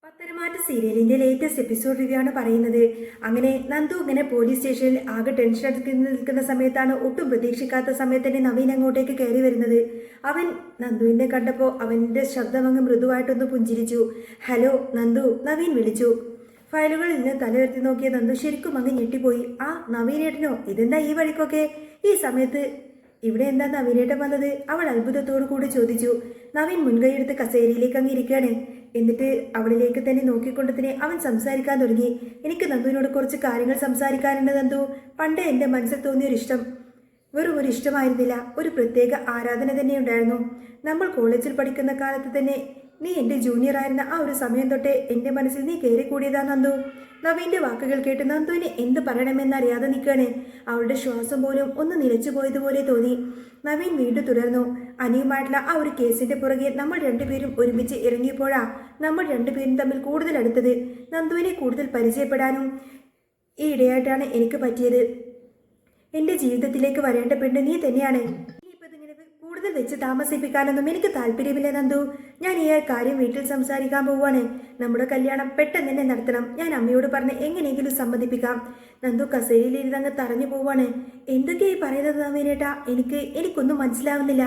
പത്തരമാറ്റ സീരിയലിന്റെ latest episode review ആണ് പറയുന്നത്. അങ്ങനെ നന്ദു ഇങ്ങനെ പോലീസ് സ്റ്റേഷനിൽ ആകെ ടെൻഷൻ എടുത്ത് നിൽക്കുന്ന സമയത്താണ്, ഒട്ടും പ്രതീക്ഷിക്കാത്ത സമയത്ത് തന്നെ നവീൻ അങ്ങോട്ടേക്ക് കയറി വരുന്നത്. അവൻ നന്ദുവിനെ കണ്ടപ്പോൾ അവന്റെ ശബ്ദം അങ്ങ് മൃദുവായിട്ടൊന്ന് പുഞ്ചിരിച്ചു. ഹലോ നന്ദു, നവീൻ വിളിച്ചു. ഫയലുകളിൽ നിന്ന് തലയുയർത്തി നോക്കിയ നന്ദു ശരിക്കും അങ്ങ് ഞെട്ടിപ്പോയി. ആ നവീനേട്ടനോ? ഇതെന്താ ഈ വഴിക്കൊക്കെ ഈ സമയത്ത്? ഇവിടെ എന്താ നവീനേട്ടൻ വന്നത്? അവൾ അത്ഭുതത്തോടു കൂടി ചോദിച്ചു. നവീൻ മുൻകൈയെടുത്ത് കസേരയിലേക്ക് അങ്ങ് ഇരിക്കുകയാണ്. എന്നിട്ട് അവളിലേക്ക് തന്നെ നോക്കിക്കൊണ്ട് തന്നെ അവൻ സംസാരിക്കാൻ തുടങ്ങി. എനിക്ക് നന്ദുവിനോട് കുറച്ച് കാര്യങ്ങൾ സംസാരിക്കാനുണ്ട് നന്ദു. പണ്ട് എൻ്റെ മനസ്സിൽ തോന്നിയൊരു ഇഷ്ടം വെറും ഒരു ഇഷ്ടമായിരുന്നില്ല, ഒരു പ്രത്യേക ആരാധന തന്നെ ഉണ്ടായിരുന്നു. നമ്മൾ കോളേജിൽ പഠിക്കുന്ന കാലത്ത് തന്നെ നീ എൻ്റെ ജൂനിയർ ആയിരുന്ന ആ ഒരു സമയം തൊട്ടേ എൻ്റെ മനസ്സിൽ നീ കയറിക്കൂടിയതാ നന്ദു. നവീൻ്റെ വാക്കുകൾ കേട്ട് നന്ദുവിന് എന്ത് പറയണമെന്നറിയാതെ നിൽക്കുകയാണ്. അവളുടെ ശ്വാസം പോലും ഒന്ന് നിലച്ചു പോയതുപോലെ തോന്നി. നവീൻ വീണ്ടും തുടർന്നു. അനിയുമായിട്ടുള്ള ആ ഒരു കേസിന്റെ പുറകെ നമ്മൾ രണ്ടുപേരും ഒരുമിച്ച് ഇറങ്ങിയപ്പോഴാ നമ്മൾ രണ്ടുപേരും തമ്മിൽ കൂടുതൽ അടുത്തത്. നന്ദുവിനെ കൂടുതൽ പരിചയപ്പെടാനും ഈ ഇടയായിട്ടാണ് എനിക്ക് പറ്റിയത്. എൻ്റെ ജീവിതത്തിലേക്ക് വരേണ്ട പെണ്ണ് നീ തന്നെയാണ്. കൂടുതൽ വെച്ച് താമസിപ്പിക്കാനൊന്നും എനിക്ക് താല്പര്യമില്ല നന്ദു. ഞാൻ ഈ കാര്യം വീട്ടിൽ സംസാരിക്കാൻ പോവുകയാണ്. നമ്മുടെ കല്യാണം പെട്ടെന്ന് തന്നെ നടത്തണം. ഞാൻ അമ്മയോട് പറഞ്ഞ് എങ്ങനെയെങ്കിലും സമ്മതിപ്പിക്കാം. നന്ദു കസേരയിലിരുന്നങ്ങ് തറഞ്ഞു പോവാണ്. എന്തൊക്കെയായി പറയുന്നത് നവീനേട്ടാ? എനിക്കൊന്നും മനസ്സിലാവുന്നില്ല.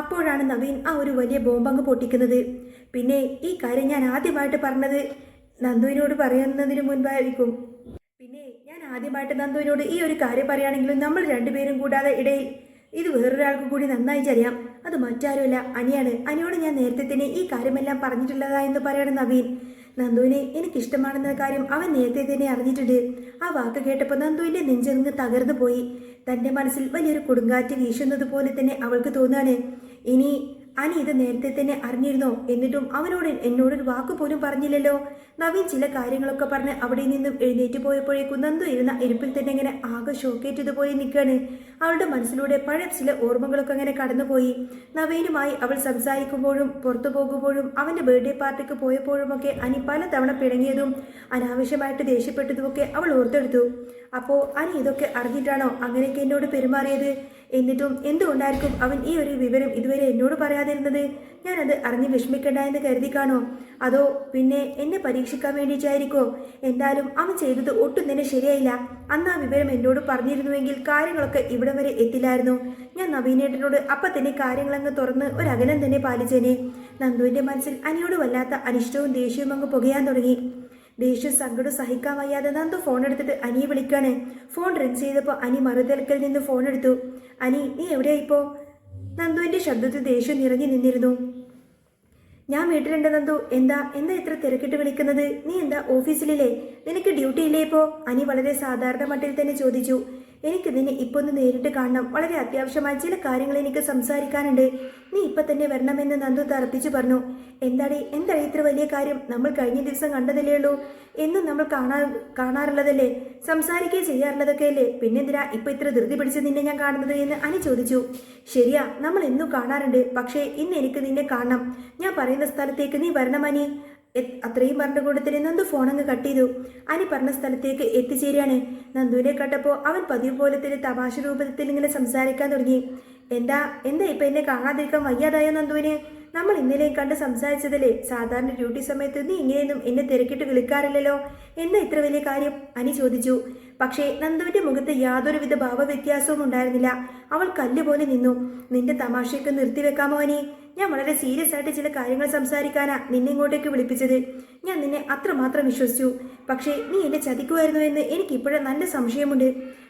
അപ്പോഴാണ് നവീൻ ആ ഒരു വലിയ ബോംബങ്ങ് പൊട്ടിക്കുന്നത്. പിന്നെ ഈ കാര്യം ഞാൻ ആദ്യമായിട്ട് പറഞ്ഞത് നന്ദുവിനോട് പറയുന്നതിന് മുൻപായിരിക്കും. പിന്നെ ഞാൻ ആദ്യമായിട്ട് നന്ദുവിനോട് ഈ ഒരു കാര്യം പറയുകയാണെങ്കിലും നമ്മൾ രണ്ടുപേരും കൂടാതെ ഇടയിൽ ഇത് വേറൊരാൾക്ക് കൂടി നന്നായി അറിയാം. അത് മറ്റാരുമല്ല, അനിയാണ്. അനിയോട് ഞാൻ നേരത്തെ തന്നെ ഈ കാര്യമെല്ലാം പറഞ്ഞിട്ടുള്ളതാ എന്ന് പറയണം നവീൻ. നന്ദുവിനെ എനിക്കിഷ്ടമാണെന്ന കാര്യം അവൻ നേരത്തെ തന്നെ അറിഞ്ഞിട്ടുണ്ട്. ആ വാക്ക് കേട്ടപ്പോൾ നന്ദുവിൻ്റെ നെഞ്ചെങ്ങ് തകർന്നു പോയി. തൻ്റെ മനസ്സിൽ വലിയൊരു കൊടുങ്കാറ്റ് വീശുന്നത് പോലെ തന്നെ അവൾക്ക് തോന്നാണ്. ഇനി അനി ഇത് നേരത്തെ തന്നെ അറിഞ്ഞിരുന്നോ? എന്നിട്ടും എന്നോടൊരു വാക്ക് പോലും പറഞ്ഞില്ലല്ലോ. നവീൻ ചില കാര്യങ്ങളൊക്കെ പറഞ്ഞ് അവിടെ നിന്നും എഴുന്നേറ്റ് പോയപ്പോഴേക്കും നന്ദു ഇരുന്ന ഇരിപ്പിൽ തന്നെ ഇങ്ങനെ ആകെ ഷോക്കേറ്റതുപോലെ നിൽക്കുകയാണ്. അവളുടെ മനസ്സിലൂടെ പഴയ ചില ഓർമ്മകളൊക്കെ അങ്ങനെ കടന്നുപോയി. നവീനുമായി അവൾ സംസാരിക്കുമ്പോഴും പുറത്തു പോകുമ്പോഴും അവൻ്റെ ബർത്ത്ഡേ പാർട്ടിക്ക് പോയപ്പോഴുമൊക്കെ അനി പലതവണ പിണങ്ങിയതും അനാവശ്യമായിട്ട് ദേഷ്യപ്പെട്ടതുമൊക്കെ അവൾ ഓർത്തെടുത്തു. അപ്പോൾ അനി ഇതൊക്കെ അറിഞ്ഞിട്ടാണോ അങ്ങനെയൊക്കെ എന്നോട് പെരുമാറിയത്? എന്നിട്ടും എന്തുകൊണ്ടായിരിക്കും അവൻ ഈ ഒരു വിവരം ഇതുവരെ എന്നോട് പറയാതിരുന്നത്? ഞാനത് അറിഞ്ഞ് വിഷമിക്കണ്ട എന്ന് കരുതി കാണോ? അതോ പിന്നെ എന്നെ പരീക്ഷിക്കാൻ വേണ്ടിയിട്ടായിരിക്കോ? എന്തായാലും അവൻ ചെയ്തത് ഒട്ടും തന്നെ ശരിയായില്ല. അന്ന് ആ വിവരം എന്നോട് പറഞ്ഞിരുന്നുവെങ്കിൽ കാര്യങ്ങളൊക്കെ ഇവിടെ വരെ എത്തില്ലായിരുന്നു. ഞാൻ നവീനേട്ടനോട് അപ്പം തന്നെ കാര്യങ്ങളങ്ങ് തുറന്ന് ഒരകലം തന്നെ പാലിച്ചേനെ. നന്ദുവിൻ്റെ മനസ്സിൽ അനിയോട് വല്ലാത്ത അനിഷ്ടവും ദേഷ്യവും അങ്ങ് പുകയാൻ തുടങ്ങി. ദേഷ്യം സങ്കടം സഹിക്കാൻ വയ്യാതെ നന്ദു ഫോൺ എടുത്തിട്ട് അനിയെ വിളിക്കാണ്. ഫോൺ റിങ് ചെയ്തപ്പോൾ അനി മറുതലക്കൽ നിന്ന് ഫോൺ എടുത്തു. അനി, നീ എവിടെയായിപ്പോ? നന്ദുവിൻ്റെ ശബ്ദത്തിൽ ദേഷ്യം നിറഞ്ഞു നിന്നിരുന്നു. ഞാൻ വീട്ടിലുണ്ട് നന്ദു. എന്താ ഇത്ര തിരക്കിട്ട് വിളിക്കുന്നത്? നീ എന്താ ഓഫീസിലില്ലേ? നിനക്ക് ഡ്യൂട്ടി ഇല്ലേ ഇപ്പോൾ? അനി വളരെ സാധാരണ മട്ടിൽ തന്നെ ചോദിച്ചു. എനിക്ക് നിന്നെ ഇപ്പോൾ ഒന്ന് നേരിട്ട് കാണണം. വളരെ അത്യാവശ്യമായ ചില കാര്യങ്ങൾ എനിക്ക് സംസാരിക്കാനുണ്ട്. നീ ഇപ്പം തന്നെ വരണമെന്ന് നന്ദു തറപ്പിച്ചു പറഞ്ഞു. എന്താടി ഇത്ര വലിയ കാര്യം? നമ്മൾ കഴിഞ്ഞ ദിവസം കണ്ടതല്ലേ ഉള്ളൂ. എന്നും നമ്മൾ കാണാറുള്ളതല്ലേ, സംസാരിക്കുകയും ചെയ്യാറുള്ളതൊക്കെ അല്ലേ? പിന്നെന്തിനാ ഇപ്പം ഇത്ര ധൃതി പിടിച്ച് നിന്നെ ഞാൻ കാണുന്നത് എന്ന് അനി ചോദിച്ചു. ശരിയാ, നമ്മൾ എന്നും കാണാറുണ്ട്. പക്ഷേ ഇന്ന് എനിക്ക് നിന്നെ കാണണം. ഞാൻ പറയുന്ന സ്ഥലത്തേക്ക് നീ വരണം അനി. അത്രയും പറഞ്ഞുകൊണ്ട് തന്നെ നന്ദു ഫോണങ്ങ് കട്ട് ചെയ്തു. അനി പറഞ്ഞ സ്ഥലത്തേക്ക് എത്തിച്ചേരുകയാണ്. നന്ദുവിനെ കണ്ടപ്പോൾ അവൻ പതിവ് പോലെ തന്നെ തമാശ രൂപത്തിൽ ഇങ്ങനെ സംസാരിക്കാൻ തുടങ്ങി. എന്താ ഇപ്പം എന്നെ കാണാതിരിക്കാൻ വയ്യാതായോ നന്ദുവിന്? നമ്മൾ ഇന്നലെയും കണ്ട് സംസാരിച്ചതല്ലേ? സാധാരണ ഡ്യൂട്ടി സമയത്ത് നീ ഇങ്ങനെയൊന്നും എന്നെ തിരക്കിട്ട് വിളിക്കാറില്ലല്ലോ. എന്താ ഇത്ര വലിയ കാര്യം? അനി ചോദിച്ചു. പക്ഷേ നന്ദുവിൻ്റെ മുഖത്ത് യാതൊരുവിധ ഭാവവ്യത്യാസവും ഉണ്ടായിരുന്നില്ല. അവൾ കല്ലുപോലെ നിന്നു. നിന്റെ തമാശയൊക്കെ നിർത്തിവെക്കാമോ അനി? ഞാൻ വളരെ സീരിയസ് ആയിട്ട് ചില കാര്യങ്ങൾ സംസാരിക്കാനാ നിന്നെ ഇങ്ങോട്ടേക്ക് വിളിപ്പിച്ചത്. ഞാൻ നിന്നെ അത്രമാത്രം വിശ്വസിച്ചു. പക്ഷേ നീ എന്നെ ചതിക്കുമായിരുന്നു എന്ന് എനിക്കിപ്പോഴും നല്ല സംശയമുണ്ട്.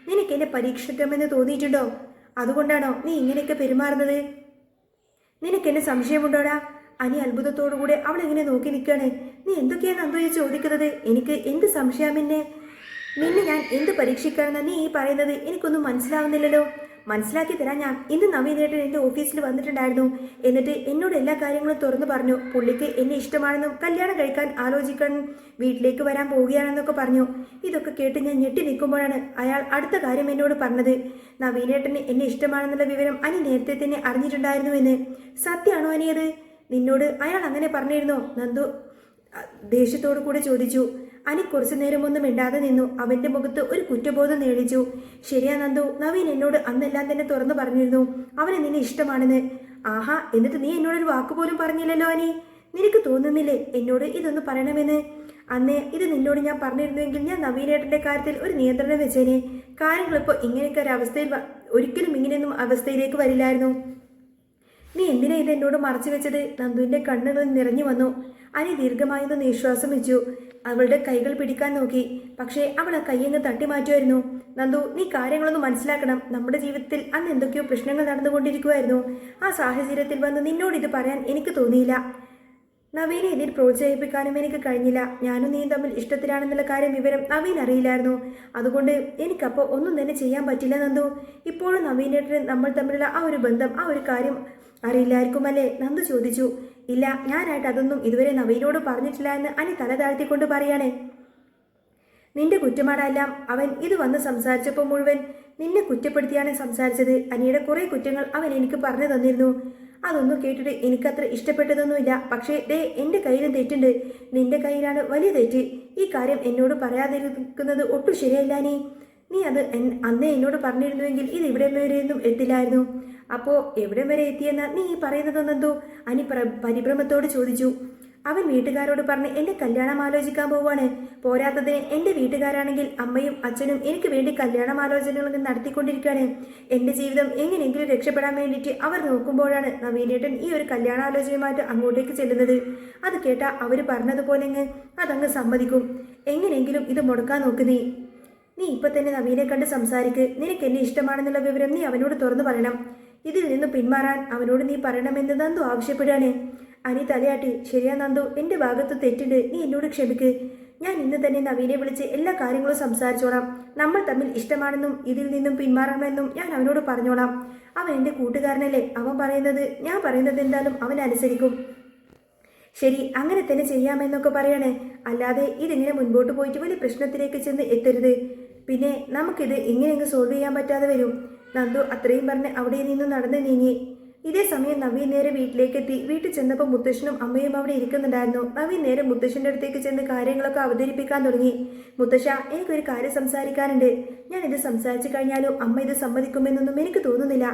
നിനക്ക് എന്നെ പരീക്ഷിക്കാമെന്ന് തോന്നിയിട്ടുണ്ടോ? അതുകൊണ്ടാണോ നീ ഇങ്ങനെയൊക്കെ പെരുമാറുന്നത്? നിനക്കെന്നെ സംശയമുണ്ടോടാ? അനി അത്ഭുതത്തോടുകൂടെ അവളെങ്ങനെ നോക്കി നിൽക്കുകയാണ്. നീ എന്തൊക്കെയാണ് നന്ദു ചോദിക്കുന്നത്? എനിക്ക് എന്ത് സംശയം? നിന്നെ ഞാൻ എന്ത് പരീക്ഷിക്കാണെന്ന് നീ ഈ പറയുന്നത്? എനിക്കൊന്നും മനസ്സിലാവുന്നില്ലല്ലോ. മനസ്സിലാക്കി തരാൻ ഞാൻ. ഇന്ന് നവീനേട്ടൻ എൻ്റെ ഓഫീസിൽ വന്നിട്ടുണ്ടായിരുന്നു. എന്നിട്ട് എന്നോട് എല്ലാ കാര്യങ്ങളും തുറന്നു പറഞ്ഞു. പുള്ളിക്ക് എന്നെ ഇഷ്ടമാണെന്നും കല്യാണം കഴിക്കാൻ ആലോചിക്കാൻ വീട്ടിലേക്ക് വരാൻ പോവുകയാണെന്നൊക്കെ പറഞ്ഞു. ഇതൊക്കെ കേട്ട് ഞാൻ ഞെട്ടി നിൽക്കുമ്പോഴാണ് അയാൾ അടുത്ത കാര്യം എന്നോട് പറഞ്ഞത്. നവീനേട്ടന് എന്നെ ഇഷ്ടമാണെന്നുള്ള വിവരം അനി നേരത്തെ തന്നെ അറിഞ്ഞിട്ടുണ്ടായിരുന്നു എന്ന്. സത്യമാണോ അനിയത്? നിന്നോട് അയാൾ അങ്ങനെ പറഞ്ഞിരുന്നോ? നന്ദു ദേഷ്യത്തോടു കൂടെ ചോദിച്ചു. അനി കുറച്ചു നേരം ഒന്നും മിണ്ടാതെ നിന്നു. അവന്റെ മുഖത്ത് ഒരു കുറ്റബോധം നേടിച്ചു. ശരിയാ നന്ദു, നവീൻ എന്നോട് അന്നെല്ലാം തന്നെ തുറന്നു പറഞ്ഞിരുന്നു അവന് നിന്നെ ഇഷ്ടമാണെന്ന്. ആഹാ, എന്നിട്ട് നീ എന്നോടൊരു വാക്കുപോലും പറഞ്ഞില്ലല്ലോ അനി. നിനക്ക് തോന്നുന്നില്ലേ എന്നോട് ഇതൊന്ന് പറയണമെന്ന്? അന്നേ ഇത് നിന്നോട് ഞാൻ പറഞ്ഞിരുന്നുവെങ്കിൽ ഞാൻ നവീനേട്ടന്റെ കാര്യത്തിൽ ഒരു നിയന്ത്രണം വെച്ചേനെ. കാര്യങ്ങളിപ്പോൾ ഇങ്ങനെയൊക്കെ ഒരു അവസ്ഥയിൽ ഒരിക്കലും ഇങ്ങനെയൊന്നും അവസ്ഥയിലേക്ക് വരില്ലായിരുന്നു. നീ എന്തിനാ ഇത് എന്നോട് മറച്ചു വെച്ചത്? നന്ദുവിന്റെ കണ്ണുകൾ നിറഞ്ഞു വന്നു. അനി ദീർഘമായൊന്ന് നിശ്വാസം വെച്ചു. അവളുടെ കൈകൾ പിടിക്കാൻ നോക്കി. പക്ഷേ അവൾ ആ കൈയങ്ങ് തട്ടി മാറ്റുമായിരുന്നു. നന്ദു, നീ കാര്യങ്ങളൊന്നും മനസ്സിലാക്കണം. നമ്മുടെ ജീവിതത്തിൽ അന്ന് എന്തൊക്കെയോ പ്രശ്നങ്ങൾ നടന്നുകൊണ്ടിരിക്കുമായിരുന്നു. ആ സാഹചര്യത്തിൽ വന്ന് നിന്നോട് ഇത് പറയാൻ എനിക്ക് തോന്നിയില്ല. നവീനെ ഇതിൽ പ്രോത്സാഹിപ്പിക്കാനും എനിക്ക് കഴിഞ്ഞില്ല. ഞാനും നീയും തമ്മിൽ ഇഷ്ടത്തിലാണെന്നുള്ള വിവരം നവീൻ അറിയില്ലായിരുന്നു. അതുകൊണ്ട് എനിക്കപ്പോൾ ഒന്നും തന്നെ ചെയ്യാൻ പറ്റില്ല നന്ദു. ഇപ്പോഴും നവീനേട്ടന് നമ്മൾ തമ്മിലുള്ള ആ ഒരു ബന്ധം, ആ ഒരു കാര്യം അറിയില്ലായിരിക്കുമല്ലേ? നന്ദു ചോദിച്ചു. ഇല്ല, ഞാനായിട്ട് അതൊന്നും ഇതുവരെ നവീനോട് പറഞ്ഞിട്ടില്ല എന്ന് അനി തല താഴ്ത്തിക്കൊണ്ട് പറയാണ്. നിന്റെ കുറ്റമാണെല്ലാം. അവൻ ഇത് വന്ന് സംസാരിച്ചപ്പോൾ മുഴുവൻ നിന്നെ കുറ്റപ്പെടുത്തിയാണ് സംസാരിച്ചത്. അനിയുടെ കുറെ കുറ്റങ്ങൾ അവൻ എനിക്ക് പറഞ്ഞു തന്നിരുന്നു. അതൊന്നും കേട്ടിട്ട് എനിക്കത്ര ഇഷ്ടപ്പെട്ടതൊന്നുമില്ല. പക്ഷേ എൻ്റെ കയ്യിലും തെറ്റുണ്ട്. നിന്റെ കയ്യിലാണ് വലിയ തെറ്റ്. ഈ കാര്യം എന്നോട് പറയാതിരിക്കുന്നത് ഒട്ടും ശരിയല്ല. നീ അത് അന്നേ എന്നോട് പറഞ്ഞിരുന്നുവെങ്കിൽ ഇത് ഇവിടെ വരെയൊന്നും എത്തില്ലായിരുന്നു. അപ്പോൾ എവിടെ വരെ എത്തിയെന്നാ നീ ഈ പറയുന്നതെന്നെന്തോ? അനി പരിഭ്രമത്തോട് ചോദിച്ചു. അവൻ വീട്ടുകാരോട് പറഞ്ഞ് എന്റെ കല്യാണം ആലോചിക്കാൻ പോവാണ്. പോരാത്തതിന് എന്റെ വീട്ടുകാരാണെങ്കിൽ അമ്മയും അച്ഛനും എനിക്ക് വേണ്ടി കല്യാണമാലോചനകൾ നടത്തിക്കൊണ്ടിരിക്കുകയാണ്. എന്റെ ജീവിതം എങ്ങനെയെങ്കിലും രക്ഷപ്പെടാൻ വേണ്ടിയിട്ട് അവർ നോക്കുമ്പോഴാണ് നവീനേട്ടൻ ഈ ഒരു കല്യാണാലോചനയുമായിട്ട് അങ്ങോട്ടേക്ക് ചെല്ലുന്നത്. അത് കേട്ടാ അവർ പറഞ്ഞതുപോലെ അതങ്ങ് സമ്മതിക്കും. എങ്ങനെയെങ്കിലും ഇത് മുടക്കാൻ നോക്ക്. നീ ഇപ്പൊ തന്നെ നവീനെ കണ്ട് സംസാരിക്ക്. നിനക്ക് എന്നെ ഇഷ്ടമാണെന്നുള്ള വിവരം നീ അവനോട് തുറന്നു പറയണം. ഇതിൽ നിന്നും പിന്മാറാൻ അവനോട് നീ പറയണമെന്ന് നന്ദു ആവശ്യപ്പെടുകയാണ്. അനി തലയാട്ടി. ശരിയാ നന്ദു, എന്റെ ഭാഗത്ത് തെറ്റുണ്ട്. നീ എന്നോട് ക്ഷമിക്ക്. ഞാൻ ഇന്ന് തന്നെ നവീനെ വിളിച്ച് എല്ലാ കാര്യങ്ങളും സംസാരിച്ചോളാം. നമ്മൾ തമ്മിൽ ഇഷ്ടമാണെന്നും ഇതിൽ നിന്നും പിന്മാറണമെന്നും ഞാൻ അവനോട് പറഞ്ഞോളാം. അവൻ എന്റെ കൂട്ടുകാരനല്ലേ. അവൻ പറയുന്നത്, ഞാൻ പറയുന്നത് എന്തായാലും അവൻ അനുസരിക്കും. ശരി, അങ്ങനെ തന്നെ ചെയ്യാമെന്നൊക്കെ പറയണേ. അല്ലാതെ ഇതിങ്ങനെ മുൻപോട്ട് പോയിട്ട് വലിയ പ്രശ്നത്തിലേക്ക് ചെന്ന് എത്തരുത്. പിന്നെ നമുക്കിത് ഇങ്ങനെയെങ്കിലും സോൾവ് ചെയ്യാൻ പറ്റാതെ വരും. നന്ദു അത്രയും പറഞ്ഞ് അവിടെ നിന്ന് നടന്ന് നീങ്ങി. ഇതേ സമയം നവീൻ നേരെ വീട്ടിലേക്ക് എത്തി. വീട്ടിൽ ചെന്നപ്പോൾ മുത്തശ്ശനും അമ്മയും അവിടെ ഇരിക്കുന്നുണ്ടായിരുന്നു. നവീൻ നേരെ മുത്തശ്ശന്റെ അടുത്തേക്ക് ചെന്ന് കാര്യങ്ങളൊക്കെ അവതരിപ്പിക്കാൻ തുടങ്ങി. മുത്തശ്ശ, എനിക്കൊരു കാര്യം സംസാരിക്കാനുണ്ട്. ഞാൻ ഇത് സംസാരിച്ചു കഴിഞ്ഞാലും അമ്മ ഇത് സമ്മതിക്കുമെന്നൊന്നും എനിക്ക് തോന്നുന്നില്ല.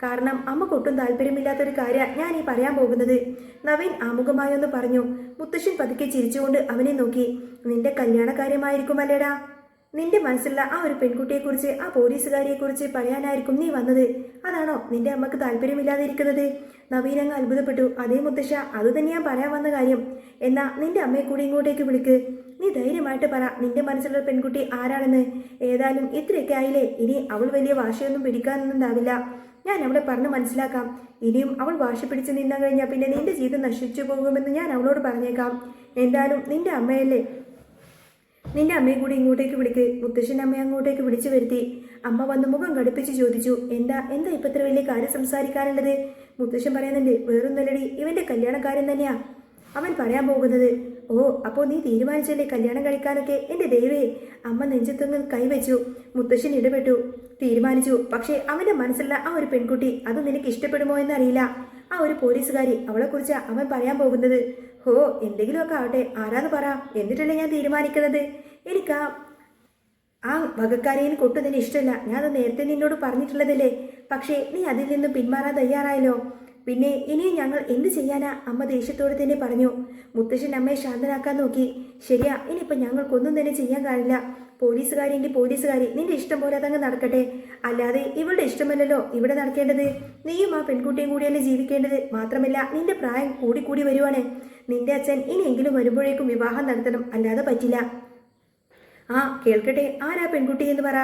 കാരണം അമ്മക്ക് ഒട്ടും താല്പര്യമില്ലാത്തൊരു കാര്യം ഞാൻ ഈ പറയാൻ പോകുന്നത്. നവീൻ ആമുഖമായൊന്ന് പറഞ്ഞു. മുത്തശ്ശൻ പതുക്കെ ചിരിച്ചുകൊണ്ട് അവനെ നോക്കി. നിന്റെ കല്യാണ കാര്യമായിരിക്കുമല്ലേടാ? നിന്റെ മനസ്സിലുള്ള ആ ഒരു പെൺകുട്ടിയെക്കുറിച്ച്, ആ പോലീസുകാരിയെക്കുറിച്ച് പറയാനായിരിക്കും നീ വന്നത്. അതാണോ നിന്റെ അമ്മക്ക് താല്പര്യമില്ലാതിരിക്കുന്നത്? നവീനങ്ങ് അത്ഭുതപ്പെട്ടു. അതേ മുത്തശ്ശ, അത് തന്നെ ഞാൻ പറയാൻ വന്ന കാര്യം. എന്നാ നിന്റെ അമ്മയെ കൂടി ഇങ്ങോട്ടേക്ക് വിളിക്ക്. നീ ധൈര്യമായിട്ട് പറ നിന്റെ മനസ്സിലുള്ള പെൺകുട്ടി ആരാണെന്ന്. ഏതായാലും ഇത്രയൊക്കെ ആയില്ലേ, ഇനി അവൾ വലിയ വാശിയൊന്നും പിടിക്കാനൊന്നും ഉണ്ടാവില്ല. ഞാൻ അവളെ പറഞ്ഞ് മനസ്സിലാക്കാം. ഇനിയും അവൾ വാശി പിടിച്ച് നിന്നാൻ കഴിഞ്ഞാൽ പിന്നെ നിന്റെ ജീവിതം നശിച്ചു പോകുമെന്ന് ഞാൻ അവളോട് പറഞ്ഞേക്കാം. എന്തായാലും നിന്റെ അമ്മയല്ലേ, നിന്റെ അമ്മയെ കൂടി ഇങ്ങോട്ടേക്ക് വിളിക്ക്. മുത്തശ്ശൻ്റെ അമ്മയെ അങ്ങോട്ടേക്ക് വിളിച്ചു വരുത്തി. അമ്മ വന്ന് മുഖം കടുപ്പിച്ച് ചോദിച്ചു, എന്താ ഇപ്പൊ ഇത്ര വലിയ കാര്യം സംസാരിക്കാനുള്ളത്? മുത്തശ്ശൻ പറയുന്നുണ്ട്, വേറൊന്നല്ലടി, ഇവന്റെ കല്യാണക്കാരൻ തന്നെയാ അവൻ പറയാൻ പോകുന്നത്. ഓ, അപ്പോൾ നീ തീരുമാനിച്ചല്ലേ കല്യാണം കഴിക്കാനൊക്കെ? എൻ്റെ ദൈവേ! അമ്മ നെഞ്ചത്തൊന്ന് കൈവച്ചു. മുത്തശ്ശൻ ഇടപെട്ടു. തീരുമാനിച്ചു. പക്ഷേ അവന്റെ മനസ്സിലുള്ള ആ ഒരു പെൺകുട്ടി, അത് നിനക്ക് ഇഷ്ടപ്പെടുമോ എന്നറിയില്ല. ആ ഒരു പോലീസുകാരി, അവളെക്കുറിച്ചാ അവൻ പറയാൻ പോകുന്നത്. ഹോ, എന്തെങ്കിലുമൊക്കെ ആവട്ടെ, ആരാന്ന് പറ, എന്നിട്ടല്ലേ ഞാൻ തീരുമാനിക്കുന്നത്. എനിക്ക് ആ വകക്കാരിയെ കൊട്ടു തന്നെ ഇഷ്ടമല്ല. ഞാൻ അത് നേരത്തെ നിന്നോട് പറഞ്ഞിട്ടുള്ളതല്ലേ. പക്ഷേ നീ അതിൽ നിന്നും പിന്മാറാൻ തയ്യാറായല്ലോ. പിന്നെ ഇനിയും ഞങ്ങൾ എന്ത് ചെയ്യാനാ? അമ്മ ദേഷ്യത്തോടെ തന്നെ പറഞ്ഞു. മുത്തശ്ശൻ അമ്മയെ ശാന്തനാക്കാൻ നോക്കി. ശരിയാ, ഇനിയിപ്പോൾ ഞങ്ങൾക്കൊന്നും തന്നെ ചെയ്യാൻ കാണില്ല. പോലീസുകാരിയെങ്കിൽ പോലീസുകാരി, നിന്റെ ഇഷ്ടം പോലെ അതങ്ങ് നടക്കട്ടെ. അല്ലാതെ ഇവളുടെ ഇഷ്ടമല്ലല്ലോ ഇവിടെ നടക്കേണ്ടത്. നീയും ആ പെൺകുട്ടിയും കൂടിയല്ലേ ജീവിക്കേണ്ടത്. മാത്രമല്ല നിന്റെ പ്രായം കൂടി വരുവാണ്. നിന്റെ അച്ഛൻ ഇനിയെങ്കിലും വരുമ്പോഴേക്കും വിവാഹം നടത്തണം, അല്ലാതെ പറ്റില്ല. ആ കേൾക്കട്ടെ, ആരാ പെൺകുട്ടി എന്ന് പറ.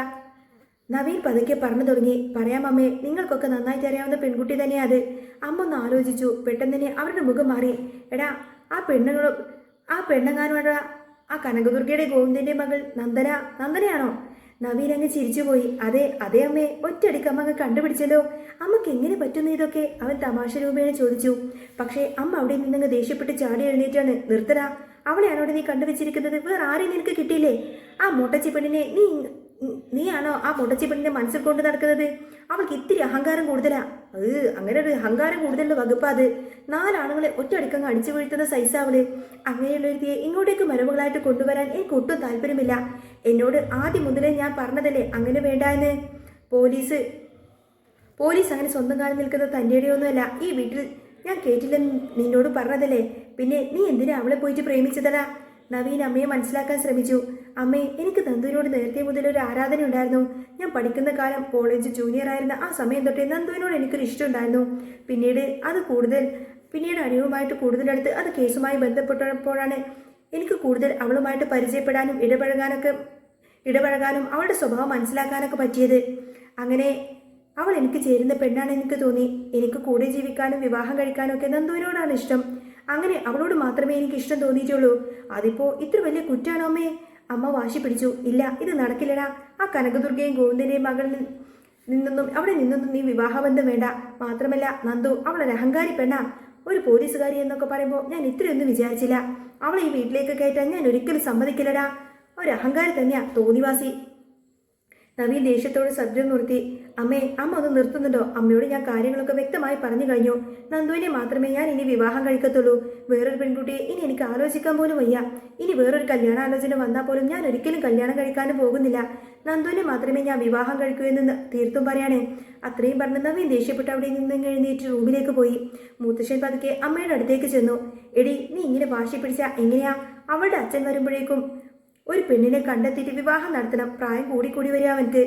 നവീൻ പതുക്കെ പറഞ്ഞു തുടങ്ങി. പറയാം അമ്മേ, നിങ്ങൾക്കൊക്കെ നന്നായിട്ട് അറിയാവുന്ന പെൺകുട്ടി തന്നെയാ അത്. അമ്മ ഒന്ന് ആലോചിച്ചു. പെട്ടെന്ന് തന്നെ അവരുടെ മുഖം മാറി. എടാ, ആ പെണ്ണങ്ങാനോടാ ആ കനകദുർഗയുടെ ഗോവിന്ദന്റെ മകൾ നന്ദനയാണോ? നവീൻ അങ്ങ് ചിരിച്ചുപോയി. അതെ അമ്മേ, ഒറ്റയടിക്ക് അമ്മ അങ്ങ് കണ്ടുപിടിച്ചല്ലോ. അമ്മക്ക് എങ്ങനെ പറ്റുന്നു ഇതൊക്കെ? അവൻ തമാശ രൂപേണ ചോദിച്ചു. പക്ഷേ അമ്മ അവിടെ നിന്നങ്ങ് ദേഷ്യപ്പെട്ട് ചാടി എഴുന്നേറ്റാണ്. നിർത്തടാ, അവളെയാണോടെ നീ കണ്ടുവച്ചിരിക്കുന്നത്? വേറെ ആരെയും നിനക്ക് കിട്ടിയില്ലേ? ആ മുട്ടച്ചി പെണ്ണിനെ നീയാണോ ആ മുട്ടച്ചി പെണ്ണിന്റെ മനസ്സിൽ കൊണ്ട് നടക്കുന്നത്? അവൾക്ക് ഇത്തിരി അഹങ്കാരം കൂടുതലാ. അങ്ങനെ ഒരു അഹങ്കാരം കൂടുതലുള്ള വകുപ്പാ അത്. 4 ആണുങ്ങളെ ഒറ്റയടിക്കങ്ങ് അടിച്ചു വീഴ്ത്തുന്ന സൈസാവള്. അങ്ങനെയുള്ളൊരുത്തിയെ ഇങ്ങോട്ടേക്ക് മരുമകളായിട്ട് കൊണ്ടുവരാൻ എനിക്ക് ഒട്ടും താല്പര്യമില്ല. എന്നോട് ആദ്യം മുതലേ ഞാൻ പറഞ്ഞതല്ലേ അങ്ങനെ വേണ്ട എന്ന്. പോലീസ് അങ്ങനെ സ്വന്തം കാലം നിൽക്കുന്ന തൻ്റെയൊന്നുമല്ല. ഈ വീട്ടിൽ ഞാൻ കേട്ടില്ലെന്ന് നിന്നോട് പറഞ്ഞതല്ലേ. പിന്നെ നീ എന്തിനാ അവളെ പോയിട്ട് പ്രേമിച്ചതടാ? നവീൻ അമ്മയെ മനസ്സിലാക്കാൻ ശ്രമിച്ചു. അമ്മേ, എനിക്ക് നന്ദുവിനോട് നേരത്തെ മുതൽ ഒരു ആരാധന ഉണ്ടായിരുന്നു. ഞാൻ പഠിക്കുന്ന കാലം കോളേജ് ജൂനിയർ ആയിരുന്ന ആ സമയം തൊട്ടേ നന്ദുവിനോട് എനിക്കൊരു ഇഷ്ടം ഉണ്ടായിരുന്നു. പിന്നീട് അനുവുമായിട്ട് കൂടുതലെടുത്ത് അത് കേസുമായി ബന്ധപ്പെട്ടപ്പോഴാണ് എനിക്ക് കൂടുതൽ അവളുമായിട്ട് പരിചയപ്പെടാനും ഇടപഴകാനും അവളുടെ സ്വഭാവം മനസ്സിലാക്കാനൊക്കെ പറ്റിയത്. അങ്ങനെ അവൾ എനിക്ക് ചേരുന്ന പെണ്ണാണ് എനിക്ക് തോന്നി. എനിക്ക് കൂടെ ജീവിക്കാനും വിവാഹം കഴിക്കാനും ഒക്കെ നന്ദുവിനോടാണ് ഇഷ്ടം. അങ്ങനെ അവളോട് മാത്രമേ എനിക്ക് ഇഷ്ടം തോന്നിയിട്ടുള്ളൂ. അതിപ്പോ ഇത്ര വലിയ കുറ്റാണോ അമ്മേ? അമ്മ വാശി പിടിച്ചു. ഇല്ല, ഇത് നടക്കില്ലടാ. ആ കനകദുർഗയും ഗോവിന്ദന്റെയും മകളിൽ അവിടെ നിന്നൊന്നും നീ വിവാഹബന്ധം വേണ്ട. മാത്രമല്ല നന്ദു അവളൊരു അഹങ്കാരി പെണ്ണാ. ഒരു പോലീസുകാരി എന്നൊക്കെ പറയുമ്പോൾ ഞാൻ ഇത്രയൊന്നും വിചാരിച്ചില്ല. അവളെ ഈ വീട്ടിലേക്ക് കയറ്റാൻ ഞാൻ ഒരിക്കലും സമ്മതിക്കില്ലടാ. ഒരു അഹങ്കാരി തന്നെയാ, തോന്നിവാസി. നവീൻ ദേഷ്യത്തോട് ശബ്ദം നിർത്തി. അമ്മേ, അമ്മ ഒന്ന് നിർത്തുന്നുണ്ടോ? അമ്മയോട് ഞാൻ കാര്യങ്ങളൊക്കെ വ്യക്തമായി പറഞ്ഞു കഴിഞ്ഞു. നന്ദുവിനെ മാത്രമേ ഞാൻ ഇനി വിവാഹം കഴിക്കത്തുള്ളൂ. വേറൊരു പെൺകുട്ടിയെ ഇനി എനിക്ക് ആലോചിക്കാൻ പോലും വയ്യ. ഇനി വേറൊരു കല്യാണാലോചന വന്നാൽ പോലും ഞാൻ ഒരിക്കലും കല്യാണം കഴിക്കാനും പോകുന്നില്ല. നന്ദുവിനെ മാത്രമേ ഞാൻ വിവാഹം കഴിക്കൂ എന്ന് തീർത്തും പറയാനേ. അത്രയും പറഞ്ഞ് നവീൻ ദേഷ്യപ്പെട്ട് അവിടെ നിന്ന് എഴുന്നേറ്റ് റൂമിലേക്ക് പോയി. മുത്തശ്ശൻ പതുക്കെ അമ്മയുടെ അടുത്തേക്ക് ചെന്നു. എടി, നീ ഇങ്ങനെ വാശി പിടിച്ചാ എങ്ങനെയാ? അവളുടെ അച്ഛൻ വരുമ്പോഴേക്കും ഒരു പെണ്ണിനെ കണ്ടെത്തിയിട്ട് വിവാഹം നടത്തണം. പ്രായം കൂടി വരിക അവൻക്ക്.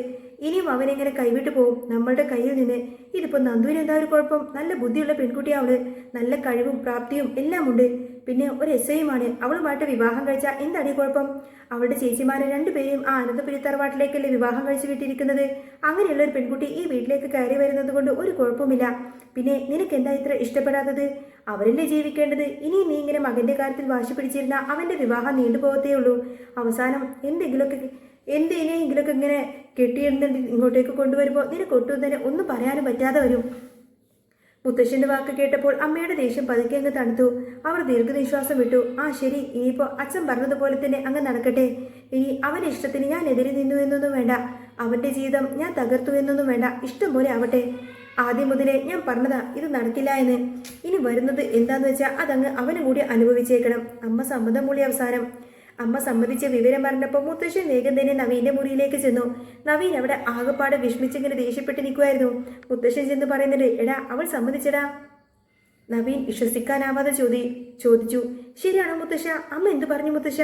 ഇനിയും അവനെങ്ങനെ കൈവിട്ടു പോകും നമ്മളുടെ കയ്യിൽ നിന്ന്? ഇതിപ്പോ നന്ദുവിന് എന്താ ഒരു കുഴപ്പം? നല്ല ബുദ്ധിയുള്ള പെൺകുട്ടിയാവള്. നല്ല കഴിവും പ്രാപ്തിയും എല്ലാം ഉണ്ട്. പിന്നെ ഒരു എസ്ഐയുമാണ്. അവളുമായിട്ട് വിവാഹം കഴിച്ചാൽ എന്താണീ കുഴപ്പം? അവളുടെ ചേച്ചിമാരെ രണ്ടുപേരെയും ആ അനന്തപുരി തറവാട്ടിലേക്കല്ലേ വിവാഹം കഴിച്ചു വിട്ടിരിക്കുന്നത്. അങ്ങനെയുള്ള ഒരു പെൺകുട്ടി ഈ വീട്ടിലേക്ക് കയറി വരുന്നത് കൊണ്ട് ഒരു കുഴപ്പമില്ല. പിന്നെ നിനക്ക് എന്താ ഇത്ര ഇഷ്ടപ്പെടാത്തത്? അവരല്ലേ ജീവിക്കേണ്ടത്. ഇനി നീ ഇങ്ങനെ മകന്റെ കാര്യത്തിൽ വാശി പിടിച്ചിരുന്ന അവന്റെ വിവാഹം നീണ്ടുപോകത്തേ ഉള്ളൂ. അവസാനം എന്തിനെങ്കിലൊക്കെ ഇങ്ങനെ കെട്ടിയിരുന്ന് ഇങ്ങോട്ടേക്ക് കൊണ്ടുവരുമ്പോൾ നിനക്ക് ഒട്ടും തന്നെ ഒന്നും പറയാനും പറ്റാതെ വരും. മുത്തശ്ശന്റെ വാക്ക് കേട്ടപ്പോൾ അമ്മയുടെ ദേഷ്യം പതുക്കെ അങ്ങ് തണുത്തു. അവർ ദീർഘനിശ്വാസം വിട്ടു. ആ ശരി, ഇനിയിപ്പോ അച്ഛൻ പറഞ്ഞതുപോലെ തന്നെ അങ്ങ് നടക്കട്ടെ. ഇനി അവന്റെ ഇഷ്ടത്തിന് ഞാൻ എതിരെ നിന്നു എന്നൊന്നും വേണ്ട. അവന്റെ ജീവിതം ഞാൻ തകർത്തു എന്നൊന്നും വേണ്ട. ഇഷ്ടം പോലെ ആവട്ടെ. ആദ്യം മുതലേ ഞാൻ പറഞ്ഞതാ ഇത് നടക്കില്ല എന്ന്. ഇനി വരുന്നത് എന്താന്ന് വെച്ചാൽ അതങ്ങ് അവനും കൂടി അനുഭവിച്ചേക്കണം. അമ്മ സമ്മതം മൂളി. അവസാനം അമ്മ സമ്മതിച്ച വിവരം പറഞ്ഞപ്പോൾ മുത്തശ്ശൻ വേഗം തന്നെ നവീന്റെ മുറിയിലേക്ക് ചെന്നു. നവീൻ അവിടെ ആകെപ്പാടെ വിഷമിച്ചിങ്ങനെ ദേഷ്യപ്പെട്ട് നിൽക്കുമായിരുന്നു. മുത്തശ്ശൻ ചെന്ന് പറയുന്നുണ്ട്, എടാ അവൾ സമ്മതിച്ചടാ. നവീൻ വിശ്വസിക്കാനാവാതെ ചോദിച്ചു, ശരിയാണോ മുത്തശ്ശ? അമ്മ എന്തു പറഞ്ഞു മുത്തശ്ശ?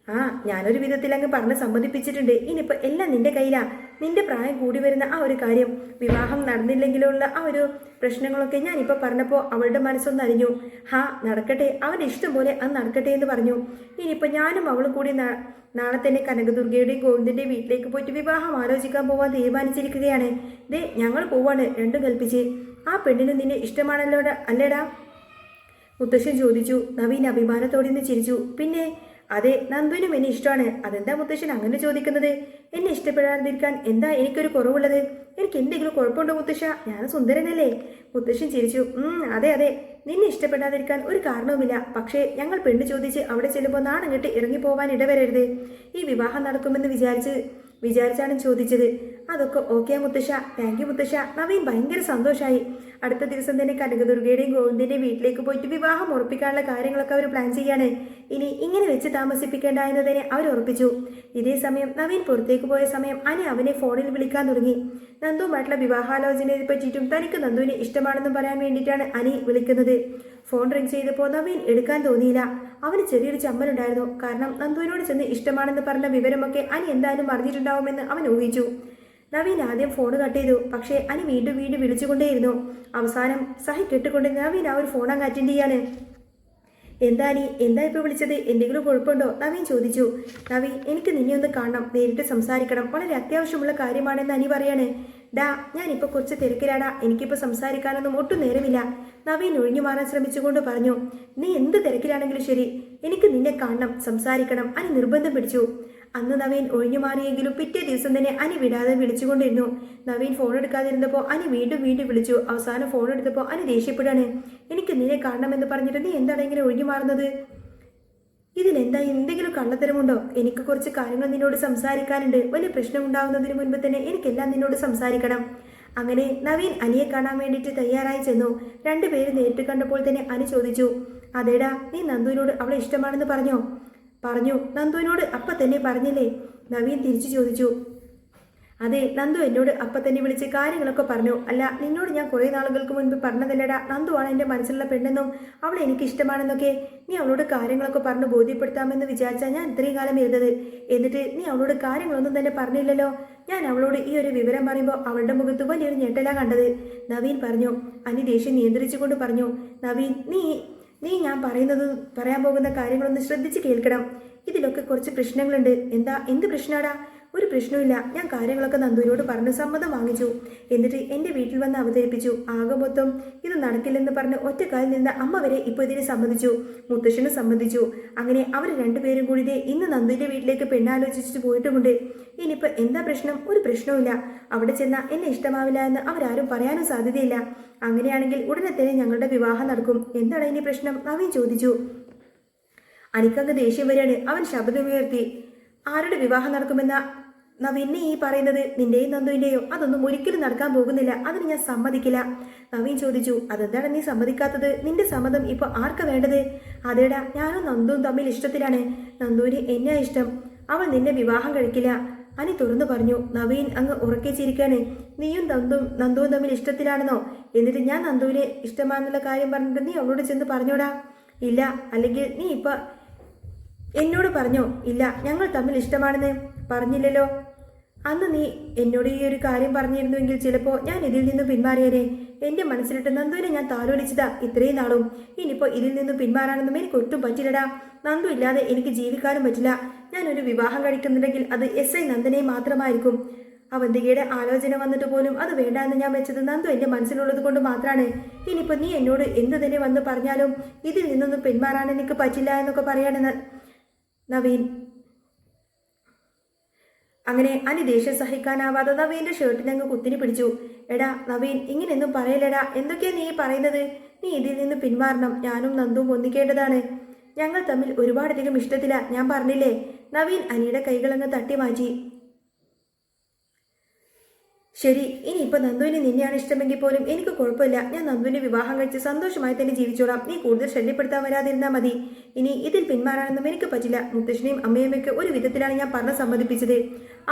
ആ, ഞാനൊരു വിധത്തിൽ അങ്ങ് പറഞ്ഞ് സമ്മതിപ്പിച്ചിട്ടുണ്ട്. ഇനിയിപ്പോൾ എല്ലാം നിന്റെ കയ്യിലാ. നിന്റെ പ്രായം കൂടി വരുന്ന ആ ഒരു കാര്യം, വിവാഹം നടന്നില്ലെങ്കിലുള്ള ആ ഒരു പ്രശ്നങ്ങളൊക്കെ ഞാനിപ്പോൾ പറഞ്ഞപ്പോൾ അവളുടെ മനസ്സൊന്ന് അറിഞ്ഞു. ഹാ, നടക്കട്ടെ, അവൻ്റെ ഇഷ്ടം പോലെ അത് നടക്കട്ടെ എന്ന് പറഞ്ഞു. ഇനിയിപ്പോൾ ഞാനും അവളും കൂടി നാളെ തന്നെ കനകദുർഗയുടെയും ഗോവിന്ദന്റെയും വീട്ടിലേക്ക് പോയിട്ട് വിവാഹം ആലോചിക്കാൻ പോവാൻ തീരുമാനിച്ചിരിക്കുകയാണ്. ദേ, ഞങ്ങൾ പോവാണ് രണ്ടും കൽപ്പിച്ച്. ആ പെണ്ണിന് നിന്നെ ഇഷ്ടമാണല്ലോ അല്ലേടാ? മുത്തശ്ശൻ ചോദിച്ചു. നവീൻ അഭിമാനത്തോടെ നിന്ന് ചിരിച്ചു. പിന്നെ അതെ, നന്ദുവിനും എന്നെ ഇഷ്ടമാണ്. അതെന്താ മുത്തശ്ശൻ അങ്ങനെ ചോദിക്കുന്നത്? എന്നെ ഇഷ്ടപ്പെടാതിരിക്കാൻ എന്താ എനിക്കൊരു കുറവുള്ളത്? എനിക്ക് എന്തെങ്കിലും കുഴപ്പമുണ്ടോ മുത്തശ്ശ? ഞാൻ സുന്ദരനല്ലേ? മുത്തശ്ശൻ ചിരിച്ചു. അതെ, നിന്നെ ഇഷ്ടപ്പെടാതിരിക്കാൻ ഒരു കാരണവുമില്ല. പക്ഷേ ഞങ്ങൾ പെണ്ണ് ചോദിച്ച് അവിടെ ചെല്ലുമ്പോൾ നാണം കെട്ട് ഇറങ്ങിപ്പോവാൻ ഇടവരരുത്. ഈ വിവാഹം നടക്കുമെന്ന് വിചാരിച്ചാണ് ചോദിച്ചത്. അതൊക്കെ ഓക്കെ മുത്തശ്ശ. താങ്ക് യു മുത്തശ്ശ. നവീൻ ഭയങ്കര സന്തോഷമായി. അടുത്ത ദിവസം തന്നെ കനകദുർഗയുടെയും ഗോവിന്ദന്റെയും വീട്ടിലേക്ക് പോയിട്ട് വിവാഹം ഉറപ്പിക്കാനുള്ള കാര്യങ്ങളൊക്കെ അവർ പ്ലാൻ ചെയ്യാണ്. ഇനി ഇങ്ങനെ വെച്ച് താമസിപ്പിക്കേണ്ട എന്ന് തന്നെ അവർ ഉറപ്പിച്ചു. ഇതേ സമയം നവീൻ പുറത്തേക്ക് പോയ സമയം അനി അവനെ ഫോണിൽ വിളിക്കാൻ തുടങ്ങി. നന്ദുവുമായിട്ടുള്ള വിവാഹാലോചനയെ പറ്റിയിട്ടും തനിക്ക് നന്ദുവിനെ ഇഷ്ടമാണെന്നും പറയാൻ വേണ്ടിയിട്ടാണ് അനി വിളിക്കുന്നത്. ഫോൺ റിംഗ് ചെയ്തപ്പോൾ നവീൻ എടുക്കാൻ തോന്നിയില്ല. അവന് ചെറിയൊരു ചമ്മലുണ്ടായിരുന്നു. കാരണം നന്ദുവിനോട് ചെന്ന് ഇഷ്ടമാണെന്ന് പറഞ്ഞ വിവരമൊക്കെ അനി എന്തായാലും അറിഞ്ഞിട്ടുണ്ടാവുമെന്ന് അവൻ ഊഹിച്ചു. നവീൻ ആദ്യം ഫോൺ കട്ട് ചെയ്തു. പക്ഷേ അനി വീണ്ടും വിളിച്ചുകൊണ്ടേയിരുന്നു. അവസാനം സഹി കെട്ടുകൊണ്ട് നവീൻ ആ ഒരു ഫോൺ അങ്ങ് അറ്റൻഡ് ചെയ്യാണ്. എന്താ ഇപ്പോൾ വിളിച്ചത്? എന്തെങ്കിലും കുഴപ്പമുണ്ടോ? നവീൻ ചോദിച്ചു. നവീൻ, എനിക്ക് നിന്നെ ഒന്ന് കാണണം, നേരിട്ട് സംസാരിക്കണം. വളരെ അത്യാവശ്യമുള്ള കാര്യമാണെന്ന് അനി പറയാണ്. ഡാ, ഞാനിപ്പോൾ കുറച്ച് തിരക്കിലാടാ. എനിക്കിപ്പോൾ സംസാരിക്കാനൊന്നും ഒട്ടും നേരമില്ല. നവീൻ ഒഴിഞ്ഞു മാറാൻ ശ്രമിച്ചുകൊണ്ട് പറഞ്ഞു. നീ എന്ത് തിരക്കിലാണെങ്കിലും ശരി, എനിക്ക് നിന്നെ കാണണം, സംസാരിക്കണം. അനി നിർബന്ധം പിടിച്ചു. അന്ന് നവീൻ ഒഴിഞ്ഞു മാറിയെങ്കിലും പിറ്റേ ദിവസം തന്നെ അനി വിടാതെ വിളിച്ചുകൊണ്ടിരുന്നു. നവീൻ ഫോൺ എടുക്കാതിരുന്നപ്പോൾ അനി വീണ്ടും വിളിച്ചു. അവസാനം ഫോൺ എടുത്തപ്പോൾ അനി ദേഷ്യപ്പെടാണ്. എനിക്ക് നിന്നെ കാണണമെന്ന് പറഞ്ഞിട്ട് നീ എന്താണ് ഇങ്ങനെ ഒഴിഞ്ഞു മാറുന്നത്? ഇതിലെന്താ എന്തെങ്കിലും കള്ളത്തരമുണ്ടോ? എനിക്ക് കുറച്ച് കാര്യങ്ങൾ നിന്നോട് സംസാരിക്കാനുണ്ട്. വലിയ പ്രശ്നം ഉണ്ടാകുന്നതിന് മുൻപ് തന്നെ എനിക്കെല്ലാം നിന്നോട് സംസാരിക്കണം. അങ്ങനെ നവീൻ അനിയെ കാണാൻ വേണ്ടിയിട്ട് തയ്യാറായി ചെന്നു. രണ്ടുപേരും നേരിട്ട് കണ്ടപ്പോൾ തന്നെ അനി ചോദിച്ചു. അതേടാ, നീ നന്ദുവിനോട് അവളെ ഇഷ്ടമാണെന്ന് പറഞ്ഞു. നന്ദുവിനോട് അപ്പം തന്നെ പറഞ്ഞില്ലേ? നവീൻ തിരിച്ചു ചോദിച്ചു. അതെ, നന്ദു എന്നോട് അപ്പം തന്നെ വിളിച്ച് കാര്യങ്ങളൊക്കെ പറഞ്ഞു. അല്ല, നിന്നോട് ഞാൻ കുറേ നാളുകൾക്ക് മുൻപ് പറഞ്ഞതല്ലടാ, നന്ദു ആണ് എൻ്റെ മനസ്സിലുള്ള പെണ്ണെന്നും അവളെ എനിക്ക് ഇഷ്ടമാണെന്നൊക്കെ. നീ അവളോട് കാര്യങ്ങളൊക്കെ പറഞ്ഞ് ബോധ്യപ്പെടുത്താമെന്ന് വിചാരിച്ചാൽ ഞാൻ ഇത്രയും കാലം ഇരുന്നത്. എന്നിട്ട് നീ അവളോട് കാര്യങ്ങളൊന്നും തന്നെ പറഞ്ഞില്ലല്ലോ. ഞാൻ അവളോട് ഈ ഒരു വിവരം പറയുമ്പോൾ അവളുടെ മുഖത്ത് വലിയൊരു ഞെട്ടലാ കണ്ടത്. നവീൻ പറഞ്ഞു. അനി ദേഷ്യം നിയന്ത്രിച്ചുകൊണ്ട് പറഞ്ഞു. നവീൻ, നീ ഞാൻ പറയാൻ പോകുന്ന കാര്യങ്ങളൊന്ന് ശ്രദ്ധിച്ച് കേൾക്കണം. ഇതിലൊക്കെ കുറച്ച് പ്രശ്നങ്ങളുണ്ട്. എന്ത് പ്രശ്നമാടാ? ഒരു പ്രശ്നമില്ല. ഞാൻ കാര്യങ്ങളൊക്കെ നന്ദുവിനോട് പറഞ്ഞ് സമ്മതം വാങ്ങിച്ചു. എന്നിട്ട് എൻ്റെ വീട്ടിൽ വന്ന് അവതരിപ്പിച്ചു. ആകെ മൊത്തം ഇത് നടക്കില്ലെന്ന് പറഞ്ഞ് ഒറ്റക്കാലിൽ നിന്ന് അമ്മ വരെ ഇപ്പോൾ ഇതിനെ സമ്മതിച്ചു. മുത്തശ്ശനും സമ്മതിച്ചു. അങ്ങനെ അവർ രണ്ടുപേരും കൂടി ഇന്ന് നന്ദുവിൻ്റെ വീട്ടിലേക്ക് പെണ്ണാലോചിച്ചിട്ട് പോയിട്ടുമുണ്ട്. ഇനിയിപ്പോൾ എന്താ പ്രശ്നം? ഒരു പ്രശ്നവുമില്ല. അവിടെ ചെന്നാൽ എന്നെ ഇഷ്ടമാവില്ല എന്ന് അവരാരും പറയാനും സാധ്യതയില്ല. അങ്ങനെയാണെങ്കിൽ ഉടനെ തന്നെ ഞങ്ങളുടെ വിവാഹം നടക്കും. എന്താണ് ഇനി പ്രശ്നം? നവീൻ ചോദിച്ചു. അനിക്കങ്ങ് ദേഷ്യം വരികയാണ്. അവൻ ശബ്ദമുയർത്തി. ആരുടെ വിവാഹം നടക്കുമെന്ന നവീൻ നീ ഈ പറയുന്നത്? നിന്റെയും നന്ദുവിന്റെയോ? അതൊന്നും ഒരിക്കലും നടക്കാൻ പോകുന്നില്ല. അതിന് ഞാൻ സമ്മതിക്കില്ല. നവീൻ ചോദിച്ചു. അതെന്താണ് നീ സമ്മതിക്കാത്തത്? നിന്റെ സമ്മതം ഇപ്പൊ ആർക്കാ വേണ്ടത്? അതേടാ, ഞാനും നന്ദുവും തമ്മിൽ ഇഷ്ടത്തിലാണ്. നന്ദുവിന് എന്നെ ഇഷ്ടം. അവൾ നിന്നെ വിവാഹം കഴിക്കില്ല. അനി തുറന്നു പറഞ്ഞു. നവീൻ അങ്ങ് ഉറക്കെ ചിരിക്കാണ്. നീയും നന്ദുവും തമ്മിൽ ഇഷ്ടത്തിലാണെന്നോ? എന്നിട്ട് ഞാൻ നന്ദുവിനെ ഇഷ്ടമാണെന്നുള്ള കാര്യം പറഞ്ഞിട്ട് നീ അവളോട് ചെന്ന് പറഞ്ഞോടാ? ഇല്ല. അല്ലെങ്കിൽ നീ ഇപ്പൊ എന്നോട് പറഞ്ഞോ? ഇല്ല, ഞങ്ങൾ തമ്മിൽ ഇഷ്ടമാണെന്ന് പറഞ്ഞില്ലല്ലോ. അന്ന് നീ എന്നോട് ഈ ഒരു കാര്യം പറഞ്ഞിരുന്നുവെങ്കിൽ ചിലപ്പോൾ ഞാൻ ഇതിൽ നിന്ന് പിന്മാറിയേനെ. എൻ്റെ മനസ്സിലിട്ട് നന്ദുവിനെ ഞാൻ താലോലിച്ചതാ ഇത്രയും നാളും. ഇനിയിപ്പോൾ ഇതിൽ നിന്ന് പിന്മാറാനൊന്നും എനിക്ക് ഒട്ടും പറ്റില്ലടാ. നന്ദു ഇല്ലാതെ എനിക്ക് ജീവിക്കാനും പറ്റില്ല. ഞാനൊരു വിവാഹം കഴിക്കുന്നുണ്ടെങ്കിൽ അത് SI നന്ദനെ മാത്രമായിരിക്കും. അവന്തികയുടെ ആലോചന വന്നിട്ട് പോലും അത് വേണ്ടാന്ന് ഞാൻ വെച്ചത് നന്ദു എൻ്റെ മനസ്സിലുള്ളത് കൊണ്ട് മാത്രമാണ്. ഇനിയിപ്പോൾ നീ എന്നോട് എന്ത് തന്നെ വന്ന് പറഞ്ഞാലും ഇതിൽ നിന്നൊന്നും പിന്മാറാൻ എനിക്ക് പറ്റില്ല എന്നൊക്കെ പറയാണ് നവീൻ. അങ്ങനെ അനി ദേഷ്യം സഹിക്കാനാവാതെ നവീന്റെ ഷർട്ടിനങ്ങ് കുത്തിനി പിടിച്ചു. എടാ നവീൻ, ഇങ്ങനെയൊന്നും പറയലടാ. എന്തൊക്കെയാ നീ പറയുന്നത്? നീ ഇതിൽ നിന്ന് പിന്മാറണം. ഞാനും നന്ദുവും ഒന്നിക്കേണ്ടതാണ്. ഞങ്ങൾ തമ്മിൽ ഒരുപാടധികം ഇഷ്ടത്തില. ഞാൻ പറഞ്ഞില്ലേ? നവീൻ അനിയുടെ കൈകളങ്ങ് തട്ടി മാറ്റി. ശരി, ഇനിയിപ്പോൾ നന്ദുവിന് നിന്നെയാണ് ഇഷ്ടമെങ്കിൽ പോലും എനിക്ക് കുഴപ്പമില്ല. ഞാൻ നന്ദുവിനെ വിവാഹം കഴിച്ച് സന്തോഷമായി തന്നെ ജീവിച്ചോളാം. നീ കൂടുതൽ ശല്യപ്പെടുത്താൻ വരാതിരുന്നാൽ മതി. ഇനി ഇതിൽ പിന്മാറാനൊന്നും എനിക്ക് പറ്റില്ല. മുത്തശ്ശനെയും അമ്മയുമൊക്കെ ഒരു വിധത്തിലാണ് ഞാൻ പറഞ്ഞ് സമ്മതിപ്പിച്ചത്.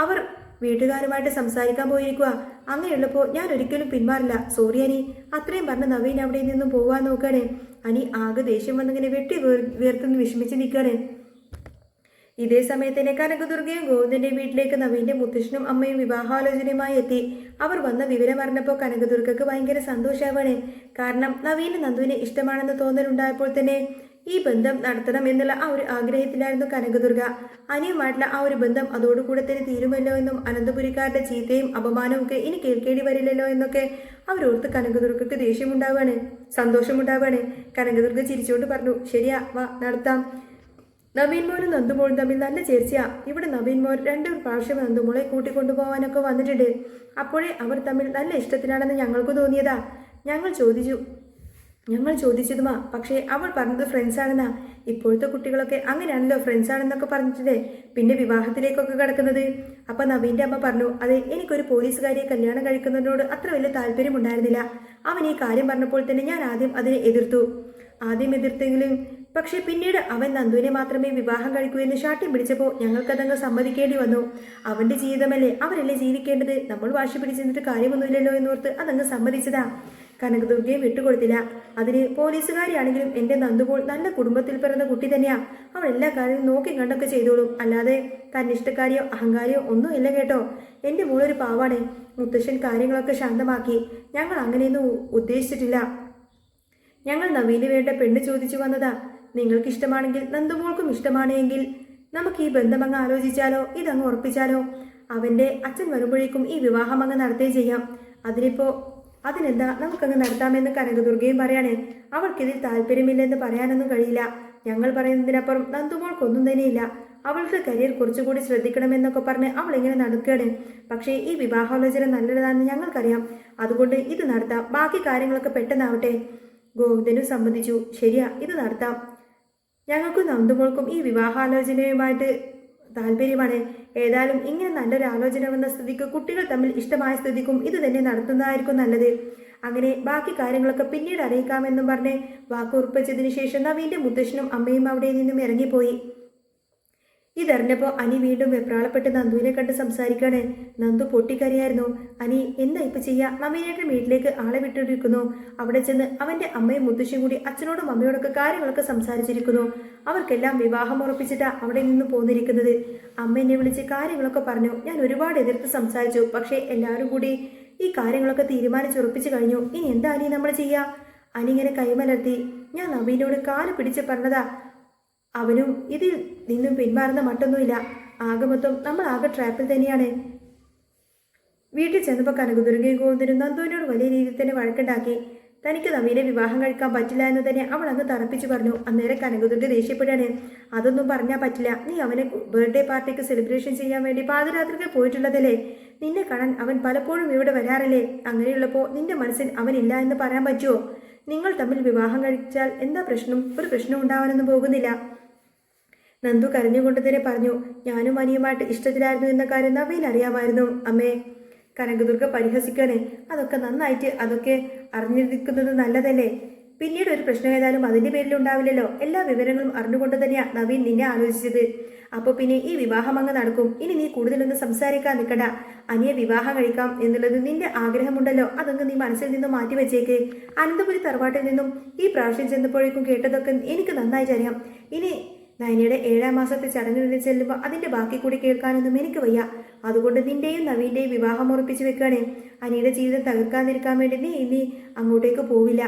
അവർ വീട്ടുകാരുമായിട്ട് സംസാരിക്കാൻ പോയിരിക്കുക. അങ്ങനെയുള്ളപ്പോൾ ഞാൻ ഒരിക്കലും പിന്മാറില്ല. സോറി അനി. അത്രയും പറഞ്ഞ് നവീൻ അവിടെ നിന്നും പോകാൻ നോക്കുകയാണ്. അനി ആകെ ദേഷ്യം വന്നിങ്ങനെ വെട്ടി വീർത്തുനിന്ന് വിഷമിച്ച് നിൽക്കുകയാണ്. ഇതേ സമയത്ത് തന്നെ കനകദുർഗയും ഗോവിന്ദന്റെ വീട്ടിലേക്ക് നവീന്റെ മുത്തശ്ശനും അമ്മയും വിവാഹാലോചനയുമായി എത്തി. അവർ വന്ന വിവരം അറിഞ്ഞപ്പോൾ കനകദുർഗക്ക് ഭയങ്കര സന്തോഷമാവാണ്. കാരണം നവീന് നന്ദുവിനെ ഇഷ്ടമാണെന്ന് തോന്നലുണ്ടായപ്പോൾ തന്നെ ഈ ബന്ധം നടത്തണം എന്നുള്ള ആ ഒരു ആഗ്രഹത്തിലായിരുന്നു കനകദുർഗ. അനിയുമായിട്ടുള്ള ആ ഒരു ബന്ധം അതോടുകൂടെ തന്നെ തീരുമല്ലോ എന്നും അനന്തപുരിക്കാരുടെ ചീത്തയും അപമാനവും ഒക്കെ ഇനി കേൾക്കേണ്ടി വരില്ലല്ലോ എന്നൊക്കെ അവരോർത്ത് കനകദുർഗക്ക് ദേഷ്യമുണ്ടാവാണ്, സന്തോഷമുണ്ടാവാണ്. കനകദുർഗ ചിരിച്ചുകൊണ്ട് പറഞ്ഞു. ശരിയാ, വാ നടത്താം. നവീൻ മോനും നന്ദുമോളും തമ്മിൽ നല്ല ചേർച്ചയാ. ഇവിടെ നവീൻ മോൻ 2 പ്രാവശ്യം നന്ദുമോളെ കൂട്ടിക്കൊണ്ടുപോകാനൊക്കെ വന്നിട്ടുണ്ട്. അപ്പോഴേ അവർ തമ്മിൽ നല്ല ഇഷ്ടത്തിലാണെന്ന് ഞങ്ങൾക്ക് തോന്നിയതാ. ഞങ്ങൾ ചോദിച്ചതുമാ. പക്ഷേ അവൾ പറഞ്ഞത് ഫ്രണ്ട്സാണെന്നാ. ഇപ്പോഴത്തെ കുട്ടികളൊക്കെ അങ്ങനെയാണല്ലോ, ഫ്രണ്ട്സാണെന്നൊക്കെ പറഞ്ഞിട്ടേ പിന്നെ വിവാഹത്തിലേക്കൊക്കെ കിടക്കുന്നത്. അപ്പൊ നവീന്റെ അമ്മ പറഞ്ഞു. അതെ, എനിക്കൊരു പോലീസുകാരിയെ കല്യാണം കഴിക്കുന്നതിനോട് അത്ര വലിയ താല്പര്യമുണ്ടായിരുന്നില്ല. അവൻ ഈ കാര്യം പറഞ്ഞപ്പോൾ തന്നെ ഞാൻ ആദ്യം അതിനെ എതിർത്തെങ്കിലും പക്ഷെ പിന്നീട് അവൻ നന്ദുവിനെ മാത്രമേ വിവാഹം കഴിക്കൂ എന്ന് ശാഠ്യം പിടിച്ചപ്പോൾ ഞങ്ങൾക്കതങ്ങ് സമ്മതിക്കേണ്ടി വന്നു. അവന്റെ ജീവിതമല്ലേ, അവരല്ലേ ജീവിക്കേണ്ടത്. നമ്മൾ വാശി പിടിച്ചിരുന്നിട്ട് കാര്യമൊന്നുമില്ലല്ലോ എന്നോർത്ത് അതങ്ങ് സമ്മതിച്ചതാ. കനകദുർഗയെ വിട്ടുകൊടുത്തില്ല. അതിന് പോലീസുകാരിയാണെങ്കിലും എൻ്റെ നന്ദുപോൾ നല്ല കുടുംബത്തിൽ പിറന്ന കുട്ടി തന്നെയാ. അവൾ എല്ലാ കാര്യവും നോക്കി കണ്ടൊക്കെ ചെയ്തോളും. അല്ലാതെ തന്നിഷ്ടക്കാരിയോ അഹങ്കാരിയോ ഒന്നുമില്ല കേട്ടോ. എൻ്റെ മോളൊരു പാവാണ്. മുത്തശ്ശൻ കാര്യങ്ങളൊക്കെ ശാന്തമാക്കി. ഞങ്ങൾ അങ്ങനെയൊന്നും ഉദ്ദേശിച്ചിട്ടില്ല. ഞങ്ങൾ നവീന് വേണ്ട പെണ്ണ് ചോദിച്ചു വന്നതാ. നിങ്ങൾക്ക് ഇഷ്ടമാണെങ്കിൽ നന്ദുമോൾക്കും ഇഷ്ടമാണ് എങ്കിൽ നമുക്ക് ഈ ബന്ധം അങ്ങ് ആലോചിച്ചാലോ, ഇതങ്ങ് ഉറപ്പിച്ചാലോ? അവൻ്റെ അച്ഛൻ വരുമ്പോഴേക്കും ഈ വിവാഹം അങ്ങ് നടത്തുകയും ചെയ്യാം. അതിനെന്താ, നമുക്കങ്ങ് നടത്താമെന്ന് കനകദുർഗയും പറയാണ്. അവൾക്കിതിൽ താല്പര്യമില്ലെന്ന് പറയാനൊന്നും കഴിയില്ല. ഞങ്ങൾ പറയുന്നതിനപ്പുറം നന്ദുമോൾക്കൊന്നും തന്നെയില്ല. അവളുടെ കരിയർ കുറച്ചുകൂടി ശ്രദ്ധിക്കണമെന്നൊക്കെ പറഞ്ഞ് അവൾ ഇങ്ങനെ നടക്കുകയാണ്. പക്ഷേ ഈ വിവാഹാലോചന നല്ലതാണെന്ന് ഞങ്ങൾക്കറിയാം. അതുകൊണ്ട് ഇത് നടത്താം. ബാക്കി കാര്യങ്ങളൊക്കെ പെട്ടെന്നാവട്ടെ. ഗോവിന്ദനും സമ്മതിച്ചു. ശരിയാ, ഇത് നടത്താം. ഞങ്ങൾക്കും നന്ദുമോൾക്കും ഈ വിവാഹാലോചനയുമായിട്ട് താല്പര്യമാണ്. ഏതായാലും ഇങ്ങനെ നല്ലൊരു ആലോചന വന്ന സ്ഥിതിക്ക്, കുട്ടികൾ തമ്മിൽ ഇഷ്ടമായ സ്ഥിതിക്കും ഇത് തന്നെ നടത്തുന്നതായിരിക്കും നല്ലത്. അങ്ങനെ ബാക്കി കാര്യങ്ങളൊക്കെ പിന്നീട് അറിയിക്കാമെന്നും പറഞ്ഞ് വാക്കുറപ്പിച്ചതിന് ശേഷം നവീന്റെ മുത്തശ്ശനും അമ്മയും അവിടെ നിന്നും ഇറങ്ങിപ്പോയി. ഇതറിഞ്ഞപ്പോൾ അനി വീണ്ടും വെപ്രാളപ്പെട്ട് നന്ദുവിനെ കണ്ട് സംസാരിക്കാണ്. നന്ദു പൊട്ടിക്കരയായിരുന്നു. അനി എന്താ ഇപ്പൊ ചെയ്യാ? നവീനേട്ടൻ വീട്ടിലേക്ക് ആളെ വിട്ടിരിക്കുന്നു. അവിടെ ചെന്ന് അവന്റെ അമ്മയും മുത്തശ്ശിയും കൂടി അച്ഛനോടും അമ്മയോടൊക്കെ കാര്യങ്ങളൊക്കെ സംസാരിച്ചിരിക്കുന്നു. അവർക്കെല്ലാം വിവാഹം ഉറപ്പിച്ചിട്ടാ അവിടെ നിന്ന് പോന്നിരിക്കുന്നത്. അമ്മ എന്നെ വിളിച്ച് കാര്യങ്ങളൊക്കെ പറഞ്ഞു. ഞാൻ ഒരുപാട് എതിർത്ത് സംസാരിച്ചു. പക്ഷേ എല്ലാവരും കൂടി ഈ കാര്യങ്ങളൊക്കെ തീരുമാനിച്ചുറപ്പിച്ചു കഴിഞ്ഞു. ഇനി എന്താ അനി നമ്മൾ ചെയ്യാ? അനി ഇങ്ങനെ കൈമലർത്തി. ഞാൻ നവീനോട് കാല് പിടിച്ച് പറഞ്ഞതാ. അവനും ഇതിൽ നിന്നും പിന്മാറുന്ന മട്ടൊന്നുമില്ല. ആകെ മൊത്തം നമ്മൾ ആകെ ട്രാപ്പിൽ തന്നെയാണ്. വീട്ടിൽ ചെന്നപ്പോൾ കനകദുർഗയും ഗോവിന്ദനും നന്ദുവിനോട് വലിയ രീതിയിൽ തന്നെ വഴക്കുണ്ടാക്കി. തനിക്ക് നവീനെ വിവാഹം കഴിക്കാൻ പറ്റില്ല എന്ന് തന്നെ അവൾ അങ്ങ് തറപ്പിച്ചു പറഞ്ഞു. അന്നേരം കനകദുർഗ ദേഷ്യപ്പെടാണ്. അതൊന്നും പറഞ്ഞാൽ പറ്റില്ല. നീ അവനെ ബർത്ത്ഡേ പാർട്ടിക്ക് സെലിബ്രേഷൻ ചെയ്യാൻ വേണ്ടി പാതിരാത്രിക്ക് പോയിട്ടുള്ളതല്ലേ? നിന്നെ കാണാൻ അവൻ പലപ്പോഴും ഇവിടെ വരാറില്ലേ? അങ്ങനെയുള്ളപ്പോൾ നിന്റെ മനസ്സിൽ അവനില്ല എന്ന് പറയാൻ പറ്റുമോ? നിങ്ങൾ തമ്മിൽ വിവാഹം കഴിച്ചാൽ എന്താ പ്രശ്നം? ഒരു പ്രശ്നം ഉണ്ടാവാനൊന്നും പോകുന്നില്ല. നന്ദു കരഞ്ഞുകൊണ്ട് തന്നെ പറഞ്ഞു. ഞാനും അനിയുമായിട്ട് ഇഷ്ടത്തിലായിരുന്നു എന്ന കാര്യം നവീൻ അറിയാമായിരുന്നു അമ്മേ. കനകദുർഗ പരിഹസിക്കാണ്. അതൊക്കെ നന്നായിട്ട് അതൊക്കെ അറിഞ്ഞിരിക്കുന്നത് നല്ലതല്ലേ? പിന്നീട് ഒരു പ്രശ്നം ഏതായാലും അതിന്റെ പേരിൽ ഉണ്ടാവില്ലല്ലോ. എല്ലാ വിവരങ്ങളും അറിഞ്ഞുകൊണ്ട് തന്നെയാ നവീൻ നിന്നെ ആലോചിച്ചത്. അപ്പോൾ പിന്നെ ഈ വിവാഹം അങ്ങ് നടക്കും. ഇനി നീ കൂടുതലൊന്നും സംസാരിക്കാൻ നിൽക്കണ്ട. അനിയെ വിവാഹം കഴിക്കാം എന്നുള്ളത് നിന്റെ ആഗ്രഹമുണ്ടല്ലോ, അതങ്ങ് നീ മനസ്സിൽ നിന്നും മാറ്റിവെച്ചേക്ക്. അനന്തപുരി തറവാട്ടിൽ നിന്നും ഈ പ്രാവശ്യം ചെന്നപ്പോഴേക്കും കേട്ടതൊക്കെ എനിക്ക് നന്നായിട്ട് അറിയാം. ഇനി നയനയുടെ 7ാം മാസത്തെ ചടങ്ങിൽ ചെല്ലുമ്പോൾ അതിന്റെ ബാക്കി കൂടി കേൾക്കാനൊന്നും എനിക്ക് വയ്യ. അതുകൊണ്ട് നിന്റെയും നവീന്റെയും വിവാഹം ഉറപ്പിച്ചു വെക്കാണ്. അനിയുടെ ജീവിതം തകർക്കാതിരിക്കാൻ വേണ്ടി നീ ഇനി അങ്ങോട്ടേക്ക് പോവില്ല.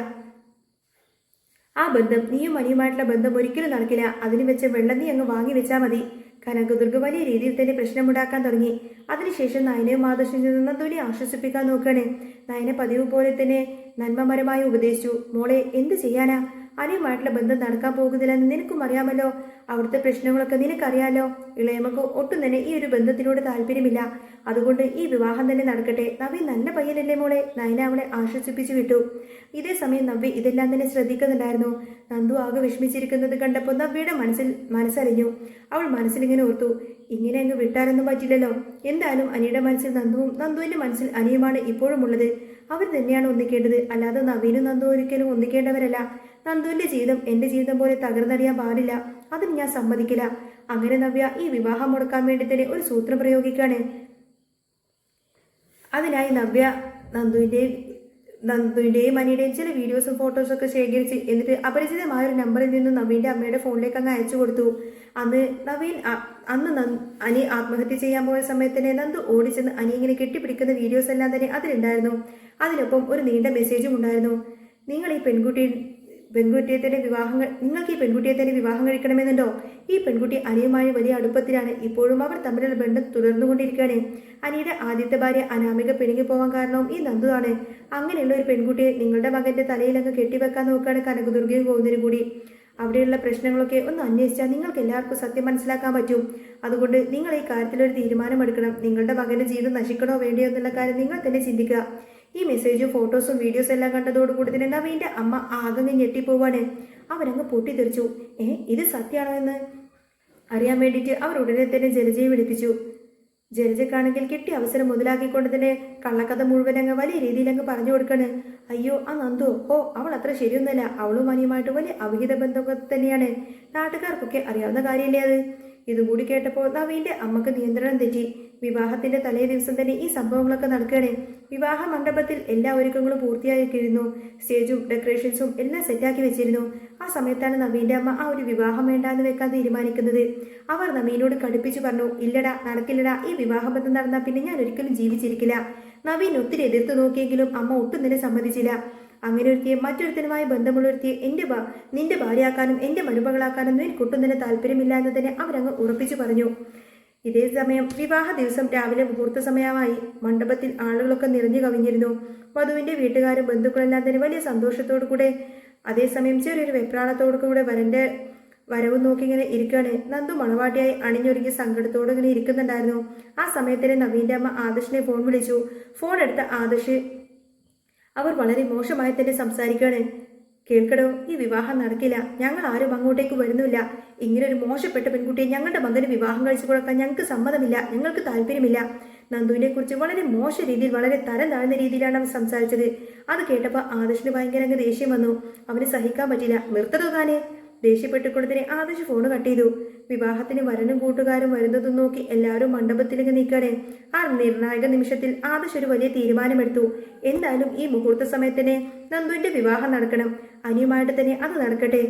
ആ ബന്ധം, നീയും അനിയുമായിട്ടുള്ള ബന്ധം ഒരിക്കലും നടക്കില്ല. അതിന് വെച്ച വെള്ളം നീ അങ്ങ് വാങ്ങി വെച്ചാൽ മതി. കനകദുർഗ വലിയ രീതിയിൽ തന്നെ പ്രശ്നമുണ്ടാക്കാൻ തുടങ്ങി. അതിനുശേഷം നയനയും ആദർശിൽ നിന്ന് നന്ദുവിനെ ആശ്വസിപ്പിക്കാൻ നോക്കുകയാണ്. നയനെ പതിവ് പോലെ തന്നെ നന്മമരമായി ഉപദേശിച്ചു. മോളെ എന്ത് ചെയ്യാനാ? അനിയുമായിട്ടുള്ള ബന്ധം നടക്കാൻ പോകുന്നില്ലെന്ന് നിനക്കും അറിയാമല്ലോ. അവിടുത്തെ പ്രശ്നങ്ങളൊക്കെ നിനക്കറിയാലോ. ഇളയമക്ക് ഒട്ടും തന്നെ ഈ ഒരു ബന്ധത്തിനോട് താല്പര്യമില്ല. അതുകൊണ്ട് ഈ വിവാഹം തന്നെ നടക്കട്ടെ. നവ്യ നല്ല പയ്യനല്ലേ മോളെ? നയന അവളെ ആശ്വസിപ്പിച്ചു വിട്ടു. ഇതേ സമയം നവ്യ ഇതെല്ലാം തന്നെ ശ്രദ്ധിക്കുന്നുണ്ടായിരുന്നു. നന്ദു ആകെ വിഷമിച്ചിരിക്കുന്നത് കണ്ടപ്പോൾ നവ്യയുടെ മനസ്സറിഞ്ഞു. അവൾ മനസ്സിലിങ്ങനെ ഓർത്തു, ഇങ്ങനെ അങ്ങ് വിട്ടാലൊന്നും പറ്റില്ലല്ലോ. എന്തായാലും അനിയുടെ മനസ്സിൽ നന്ദുവും നന്ദുവിന്റെ മനസ്സിൽ അനിയുമാണ് ഇപ്പോഴും ഉള്ളത്. അവർ തന്നെയാണ് ഒന്നിക്കേണ്ടത്. അല്ലാതെ നവീനും നന്ദു ഒരിക്കലും ഒന്നിക്കേണ്ടവരല്ല. നന്ദുവിന്റെ ജീവിതം എന്റെ ജീവിതം പോലെ തകർന്നടിയാൻ പാടില്ല. അതിന് ഞാൻ സമ്മതിക്കില്ല. അങ്ങനെ നവ്യ ഈ വിവാഹം മുടക്കാൻ വേണ്ടി തന്നെ ഒരു സൂത്രം പ്രയോഗിക്കാണ്. അതിനായി നവ്യ നന്ദുവിന്റെയും അനിയുടെയും ചില വീഡിയോസും ഫോട്ടോസും ഒക്കെ ശേഖരിച്ച് എന്നിട്ട് അപരിചിതമായ ഒരു നമ്പറിൽ നിന്നും നവീന്റെ അമ്മയുടെ ഫോണിലേക്ക് അങ്ങ് അയച്ചു കൊടുത്തു. അന്ന് അനി ആത്മഹത്യ ചെയ്യാൻ പോയ സമയത്തന്നെ നന്ദു ഓടിച്ചെന്ന് അനി ഇങ്ങനെ കെട്ടിപ്പിടിക്കുന്ന വീഡിയോസ് എല്ലാം തന്നെ അതിലുണ്ടായിരുന്നു. അതിനൊപ്പം ഒരു നീണ്ട മെസ്സേജും ഉണ്ടായിരുന്നു. നിങ്ങൾക്ക് ഈ പെൺകുട്ടിയെ തന്നെ വിവാഹം കഴിക്കണമെന്നുണ്ടോ? ഈ പെൺകുട്ടി അനിയുമായി വലിയ അടുപ്പത്തിലാണ്. ഇപ്പോഴും അവർ തമ്മിലുള്ള ബന്ധം തുടർന്നുകൊണ്ടിരിക്കുകയാണ്. അനിയുടെ ആദ്യത്തെ ഭാര്യ അനാമിക പിണങ്ങി പോവാൻ കാരണവും ഈ നന്ദു ആണ്. അങ്ങനെയുള്ള ഒരു പെൺകുട്ടിയെ നിങ്ങളുടെ മകന്റെ തലയിലങ്ങ് കെട്ടിവെക്കാൻ നോക്കുകയാണ് കനകദുർഗയും ഗോവിന്ദനും കൂടി. അവിടെയുള്ള പ്രശ്നങ്ങളൊക്കെ ഒന്ന് അന്വേഷിച്ചാൽ നിങ്ങൾക്ക് എല്ലാവർക്കും സത്യം മനസ്സിലാക്കാൻ പറ്റും. അതുകൊണ്ട് നിങ്ങൾ ഈ കാര്യത്തിലൊരു തീരുമാനമെടുക്കണം. നിങ്ങളുടെ മകന്റെ ജീവിതം നശിക്കണോ വേണ്ടിയോ എന്നുള്ള കാര്യം നിങ്ങൾ തന്നെ ചിന്തിക്കുക. ഈ മെസ്സേജും ഫോട്ടോസും വീഡിയോസും എല്ലാം കണ്ടതോടുകൂടി തന്നെ നവീന്റെ അമ്മ ആകെ ഞെട്ടിപ്പോവാണ്. അവരങ്ങ് പൊട്ടിത്തെറിച്ചു. ഇത് സത്യമാണോ എന്ന് അറിയാൻ വേണ്ടിയിട്ട് അവർ ഉടനെ തന്നെ ജലജയെ വിളിപ്പിച്ചു. ജലജക്കാണെങ്കിൽ കിട്ടിയ അവസരം മുതലാക്കിക്കൊണ്ട് തന്നെ കള്ളക്കഥ മുഴുവൻ അങ്ങ് വലിയ രീതിയിൽ അങ്ങ് പറഞ്ഞു കൊടുക്കാണ്. അയ്യോ ആ നന്ദു, അവൾ അത്ര ശരിയൊന്നുമല്ല. അവളും അനിയുമായിട്ട് വലിയ അവിഹിത ബന്ധമൊക്കെ തന്നെയാണ്. നാട്ടുകാർക്കൊക്കെ അറിയാവുന്ന കാര്യമല്ലേ അത്. ഇതുകൂടി കേട്ടപ്പോൾ നവീന്റെ അമ്മക്ക് നിയന്ത്രണം തെറ്റി. വിവാഹത്തിന്റെ തലേ ദിവസം തന്നെ ഈ സംഭവങ്ങളൊക്കെ നടക്കുകയാണ്. വിവാഹ മണ്ഡപത്തിൽ എല്ലാ ഒരുക്കങ്ങളും പൂർത്തിയാക്കിയിരുന്നു. സ്റ്റേജും ഡെക്കറേഷൻസും എല്ലാം സെറ്റാക്കി വെച്ചിരുന്നു. ആ സമയത്താണ് നവീന്റെ അമ്മ ആ ഒരു വിവാഹം വേണ്ടാന്ന് വെക്കാൻ തീരുമാനിക്കുന്നത്. അവർ നവീനോട് കടുപ്പിച്ചു പറഞ്ഞു, ഇല്ലടാ, നടക്കില്ലടാ. ഈ വിവാഹബന്ധം നടന്നാൽ പിന്നെ ഞാൻ ഒരിക്കലും ജീവിച്ചിരിക്കില്ല. നവീൻ ഒത്തിരി എതിർത്ത് നോക്കിയെങ്കിലും അമ്മ ഒട്ടും തന്നെ സമ്മതിച്ചില്ല. അങ്ങനെ ഒരുത്തിയെ മറ്റൊരുത്തനുമായി ബന്ധമുള്ളൊരുത്തിയെ നിന്റെ ഭാര്യയാക്കാനും എന്റെ മരുമകളാക്കാനും എനിക്കൊട്ടും തന്നെ താല്പര്യമില്ല എന്ന് തന്നെ അവരങ്ങ് ഉറപ്പിച്ചു പറഞ്ഞു. ഇതേ സമയം വിവാഹ ദിവസം രാവിലെ മുഹൂർത്ത സമയമായി. മണ്ഡപത്തിൽ ആളുകളൊക്കെ നിറഞ്ഞു കവിഞ്ഞിരുന്നു. വധുവിന്റെ വീട്ടുകാരും ബന്ധുക്കളെല്ലാം തന്നെ വലിയ സന്തോഷത്തോടു കൂടെ, അതേസമയം ചെറിയൊരു വെപ്രാളത്തോടു കൂടെ വരന്റെ വരവും നോക്കി ഇങ്ങനെ ഇരിക്കുകയാണ്. നന്ദു മണവാട്ടിയായി അണിഞ്ഞൊരുങ്ങി സങ്കടത്തോടെ ഇങ്ങനെ ഇരിക്കുന്നുണ്ടായിരുന്നു. ആ സമയത്തിന് നവീന്റെ അമ്മ ആദർശിനെ ഫോൺ വിളിച്ചു. ഫോൺ എടുത്ത ആദർശ് അവർ വളരെ മോശമായി തന്നെ സംസാരിക്കുകയാണ്. കേൾക്കടോ, ഈ വിവാഹം നടക്കില്ല. ഞങ്ങൾ ആരും അങ്ങോട്ടേക്ക് വരുന്നില്ല. ഇങ്ങനെ ഒരു മോശപ്പെട്ട പെൺകുട്ടിയെ ഞങ്ങളുടെ മകന് വിവാഹം കഴിച്ചു കൊടുക്കാൻ ഞങ്ങൾക്ക് സമ്മതമില്ല. ഞങ്ങൾക്ക് താല്പര്യമില്ല. നന്ദുവിനെ കുറിച്ച് വളരെ മോശ രീതിയിൽ, വളരെ തരം താഴ്ന്ന രീതിയിലാണ് അവൻ സംസാരിച്ചത്. അത് കേട്ടപ്പോൾ ആദർശിന് ഭയങ്കര ദേഷ്യം വന്നു. അവന് സഹിക്കാൻ പറ്റില്ല. നിർത്തതോ താനെ, ദേഷ്യപ്പെട്ടുകൊണ്ട് തന്നെ ആദർശ് ഫോൺ കട്ട് ചെയ്തു. വിവാഹത്തിന് വരനും കൂട്ടുകാരും വരുന്നതും നോക്കി എല്ലാവരും മണ്ഡപത്തിലേക്ക് നീക്കാണ്. ആ നിർണായക നിമിഷത്തിൽ ആദർശ് ഒരു വലിയ തീരുമാനമെടുത്തു. എന്തായാലും ഈ മുഹൂർത്ത സമയത്തിന് നന്ദുവിന്റെ വിവാഹം നടക്കണം. അനിയുമായിട്ട് തന്നെ അത് നടക്കട്ടെ.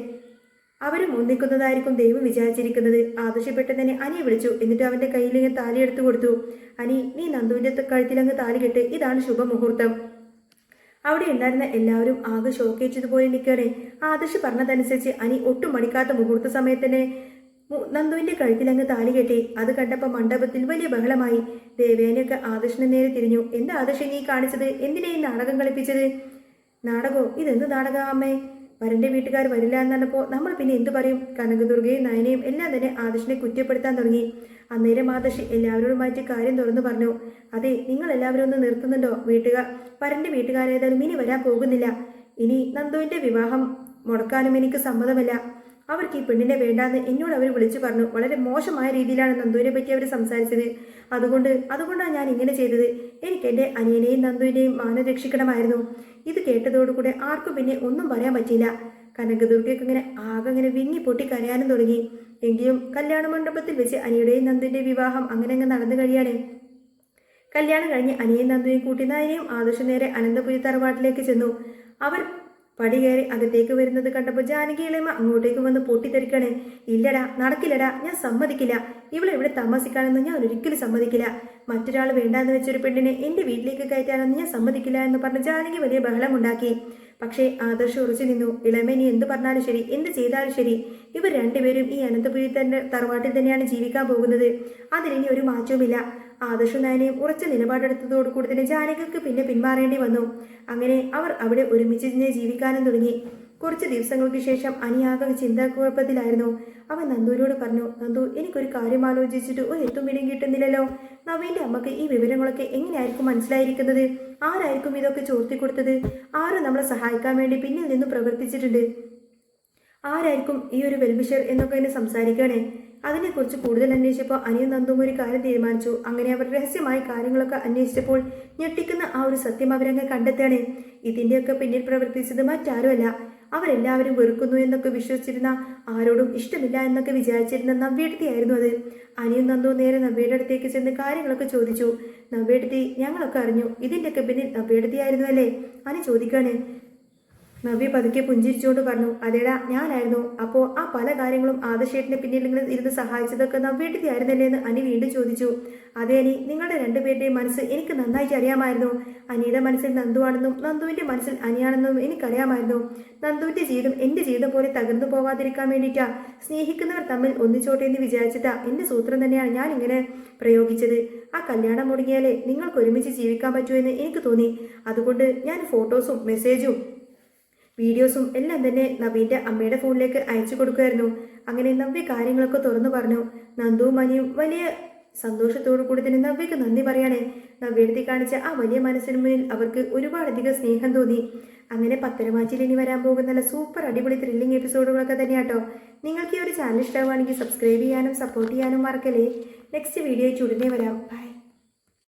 അവരും ഒന്നിക്കുന്നതായിരിക്കും ദൈവം വിചാരിച്ചിരിക്കുന്നത്. ആദർശപ്പെട്ട് തന്നെ അനിയെ വിളിച്ചു. എന്നിട്ട് അവന്റെ കയ്യിൽ താലി എടുത്തു കൊടുത്തു. അനി, നീ നന്ദുവിന്റെ കഴുത്തിലങ്ങ് താലി കെട്ട്. ഇതാണ് ശുഭമുഹൂർത്തം. അവിടെ ഉണ്ടായിരുന്ന എല്ലാവരും ആകെ ഷോക്കേച്ചതുപോലെ നിൽക്കുകയാണ്. ആദർശ് പറഞ്ഞതനുസരിച്ച് അനി ഒട്ടും മണിക്കാത്ത മുഹൂർത്ത സമയത്തിന് നന്ദുവിന്റെ കഴുത്തിലങ്ങ് താലി കെട്ടി. അത് കണ്ടപ്പോൾ മണ്ഡപത്തിൽ വലിയ ബഹളമായി. ദേവേനയൊക്കെ ആദർശിന് നേരെ തിരിഞ്ഞു. എന്താ ആദർശ് നീ കാണിച്ചത്? എന്തിനാ ഈ നാടകം കളിപ്പിച്ചത്? നാടകോ? ഇതെന്ത് നാടകം അമ്മേ? വരന്റെ വീട്ടുകാർ വരില്ല എന്നപ്പോൾ നമ്മൾ പിന്നെ എന്തു പറയും? കനകദുർഗയും നയനയും എല്ലാം തന്നെ ആദർശിനെ കുറ്റപ്പെടുത്താൻ തുടങ്ങി. അന്നേരം ആദർശ് എല്ലാവരോടുമായിട്ട് കാര്യം തുറന്നു പറഞ്ഞു. അതെ, നിങ്ങൾ എല്ലാവരും ഒന്ന് നിർത്തുന്നുണ്ടോ? വരന്റെ വീട്ടുകാരേതായാലും ഇനി വരാൻ പോകുന്നില്ല. ഇനി നന്ദുവിന്റെ വിവാഹം മുടക്കാനും എനിക്ക് സമ്മതമല്ല. അവർക്ക് ഈ പെണ്ണിനെ വേണ്ടാന്ന് എന്നോട് അവർ വിളിച്ചു പറഞ്ഞു. വളരെ മോശമായ രീതിയിലാണ് നന്ദുവിനെ പറ്റി അവർ സംസാരിച്ചത്. അതുകൊണ്ടാണ് ഞാൻ ഇങ്ങനെ ചെയ്തത്. എനിക്ക് എൻ്റെ അനിയനെയും നന്ദുവിനെയും മാനം രക്ഷിക്കണമായിരുന്നു. ഇത് കേട്ടതോടുകൂടെ ആർക്കും പിന്നെ ഒന്നും പറയാൻ പറ്റിയില്ല. കനകദുർഗയ്ക്ക് ഇങ്ങനെ ആകെ ഇങ്ങനെ വിങ്ങി പൊട്ടി കരയാനും തുടങ്ങി. എങ്കിലും കല്യാണ മണ്ഡപത്തിൽ വെച്ച് അനിയുടെയും നന്ദുവിന്റെ വിവാഹം അങ്ങനെ നടന്നു കഴിയാണ്. കല്യാണം കഴിഞ്ഞ് അനിയൻ നന്ദുവിനെ കൂട്ടി നയനയും ആദർശ നേരെ അനന്തപുരി തറവാട്ടിലേക്ക് ചെന്നു. അവർ പടി കയറി അകത്തേക്ക് വരുന്നത് കണ്ടപ്പോൾ ജാനകി ഇളയമ്മ അങ്ങോട്ടേക്ക് വന്ന് പൊട്ടിത്തെറിക്കണേ. ഇല്ലടാ, നടക്കില്ലടാ, ഞാൻ സമ്മതിക്കില്ല. ഇവിടെ താമസിക്കാനെന്ന് ഞാൻ ഒരിക്കലും സമ്മതിക്കില്ല. മറ്റൊരാൾ വേണ്ടാന്ന് വെച്ചൊരു പെണ്ണിനെ എന്റെ വീട്ടിലേക്ക് കയറ്റാനെന്ന് ഞാൻ സമ്മതിക്കില്ല എന്ന് പറഞ്ഞ് ജാനകി വലിയ ബഹളമുണ്ടാക്കി. പക്ഷേ ആദർശ് ഉറച്ചു നിന്നു. ഇളമ നീ എന്ത് പറഞ്ഞാലും ശരി, എന്ത് ചെയ്താലും ശരി, ഇവർ രണ്ടുപേരും ഈ അനന്തപുരി തന്നെ തറവാട്ടിൽ തന്നെയാണ് ജീവിക്കാൻ പോകുന്നത്. അതിനി ഒരു മാറ്റവുമില്ല. ആദർശ് നയനയും ഉറച്ച നിലപാടെടുത്തതോടുകൂടി തന്നെ ജാനകിക്ക് പിന്നെ പിന്മാറേണ്ടി വന്നു. അങ്ങനെ അവർ അവിടെ ഒരുമിച്ച് ജീവിക്കാനും തുടങ്ങി. കുറച്ച് ദിവസങ്ങൾക്ക് ശേഷം അനിയാകെ ചിന്താക്കുഴപ്പത്തിലായിരുന്നു. അവൻ നന്ദുവിനോട് പറഞ്ഞു, നന്ദു, എനിക്കൊരു കാര്യം ആലോചിച്ചിട്ട് ഒരു എത്തും പിടിയും കിട്ടുന്നില്ലല്ലോ. നവീന്റെ അമ്മക്ക് ഈ വിവരങ്ങളൊക്കെ എങ്ങനെയായിരിക്കും മനസ്സിലായിരിക്കുന്നത്? ആരായിരിക്കും ഇതൊക്കെ ചോർത്തി കൊടുത്തത്? ആരും നമ്മളെ സഹായിക്കാൻ വേണ്ടി പിന്നിൽ നിന്ന് പ്രവർത്തിച്ചിട്ടുണ്ട്? ആരായിരിക്കും ഈ ഒരു വെൽവിഷർ എന്നൊക്കെ എന്നെ സംസാരിക്കുകയാണേ. അതിനെക്കുറിച്ച് കൂടുതൽ അന്വേഷിച്ചപ്പോൾ അനിയും നന്ദുവും ഒരു കാര്യം തീരുമാനിച്ചു. അങ്ങനെ അവർ രഹസ്യമായി കാര്യങ്ങളൊക്കെ അന്വേഷിച്ചപ്പോൾ ഞെട്ടിക്കുന്ന ആ ഒരു സത്യം അവരങ്ങ് കണ്ടെത്തുകയാണ്. ഇതിന്റെയൊക്കെ പിന്നിൽ പ്രവർത്തിച്ചത് മറ്റാരുമല്ല, അവരെല്ലാവരും വെറുക്കുന്നു എന്നൊക്കെ വിശ്വസിച്ചിരുന്ന, ആരോടും ഇഷ്ടമില്ല എന്നൊക്കെ വിചാരിച്ചിരുന്ന നവ്യേട്ടത്തിയായിരുന്നു അത്. അനിയും നന്ദുവും നേരെ നവ്യയുടെ അടുത്തേക്ക് ചെന്ന് കാര്യങ്ങളൊക്കെ ചോദിച്ചു. നവ്യേട്ടത്തി, ഞങ്ങളൊക്കെ അറിഞ്ഞു, ഇതിന്റെയൊക്കെ പിന്നിൽ നവ്യേട്ടത്തിയായിരുന്നു അല്ലേ? അനി ചോദിക്കാണ്. നവ്യ പതുക്കെ പുഞ്ചിരിച്ചുകൊണ്ട് പറഞ്ഞു, അതേടാ, ഞാനായിരുന്നു. അപ്പോൾ ആ പല കാര്യങ്ങളും ആദർശേട്ടിനെ പിന്നിൽ ഇരുന്ന് സഹായിച്ചതൊക്കെ നവ്യേട്ടത്തിയായിരുന്നല്ലേ എന്ന് അനി വീണ്ടും ചോദിച്ചു. അതെ അനി, നിങ്ങളുടെ രണ്ടുപേരുടെയും മനസ്സ് എനിക്ക് നന്നായിട്ട് അറിയാമായിരുന്നു. അനിയുടെ മനസ്സിൽ നന്ദുവാണെന്നും നന്ദുവിന്റെ മനസ്സിൽ അനിയാണെന്നും എനിക്കറിയാമായിരുന്നു. നന്ദുവിന്റെ ജീവിതം എന്റെ ജീവിതം പോലെ തകർന്നു പോവാതിരിക്കാൻ വേണ്ടിയിട്ടാ, സ്നേഹിക്കുന്നവർ തമ്മിൽ ഒന്നിച്ചോട്ടെ എന്ന് വിചാരിച്ചിട്ടാ എന്റെ സൂത്രം തന്നെയാണ് ഞാൻ ഇങ്ങനെ പ്രയോഗിച്ചത്. ആ കല്യാണം മുടങ്ങിയാലേ നിങ്ങൾക്ക് ഒരുമിച്ച് ജീവിക്കാൻ പറ്റുമെന്ന് എനിക്ക് തോന്നി. അതുകൊണ്ട് ഞാൻ ഫോട്ടോസും മെസ്സേജും വീഡിയോസും എല്ലാം തന്നെ നവീന്റെ അമ്മയുടെ ഫോണിലേക്ക് അയച്ചു കൊടുക്കുമായിരുന്നു. അങ്ങനെ നവ്യ കാര്യങ്ങളൊക്കെ തുറന്നു പറഞ്ഞു. നന്ദുവും അനിയും വലിയ സന്തോഷത്തോടു കൂടി തന്നെ നവ്യക്ക് നന്ദി പറയാണ്. നവ്യെടുത്തി കാണിച്ച ആ വലിയ മനസ്സിന് മുന്നിൽ അവർക്ക് ഒരുപാടധികം സ്നേഹം തോന്നി. അങ്ങനെ പത്തരമാച്ചിൽ ഇനി വരാൻ പോകുന്ന നല്ല സൂപ്പർ അടിപൊളി ത്രില്ലിംഗ് എപ്പിസോഡുകളൊക്കെ തന്നെയാട്ടോ. നിങ്ങൾക്ക് ഈ ഒരു ചാനൽ ഇഷ്ടമാണെങ്കിൽ സബ്സ്ക്രൈബ് ചെയ്യാനും സപ്പോർട്ട് ചെയ്യാനും മറക്കല്ലേ. നെക്സ്റ്റ് വീഡിയോ ഉടനെ വരാം. ബൈ.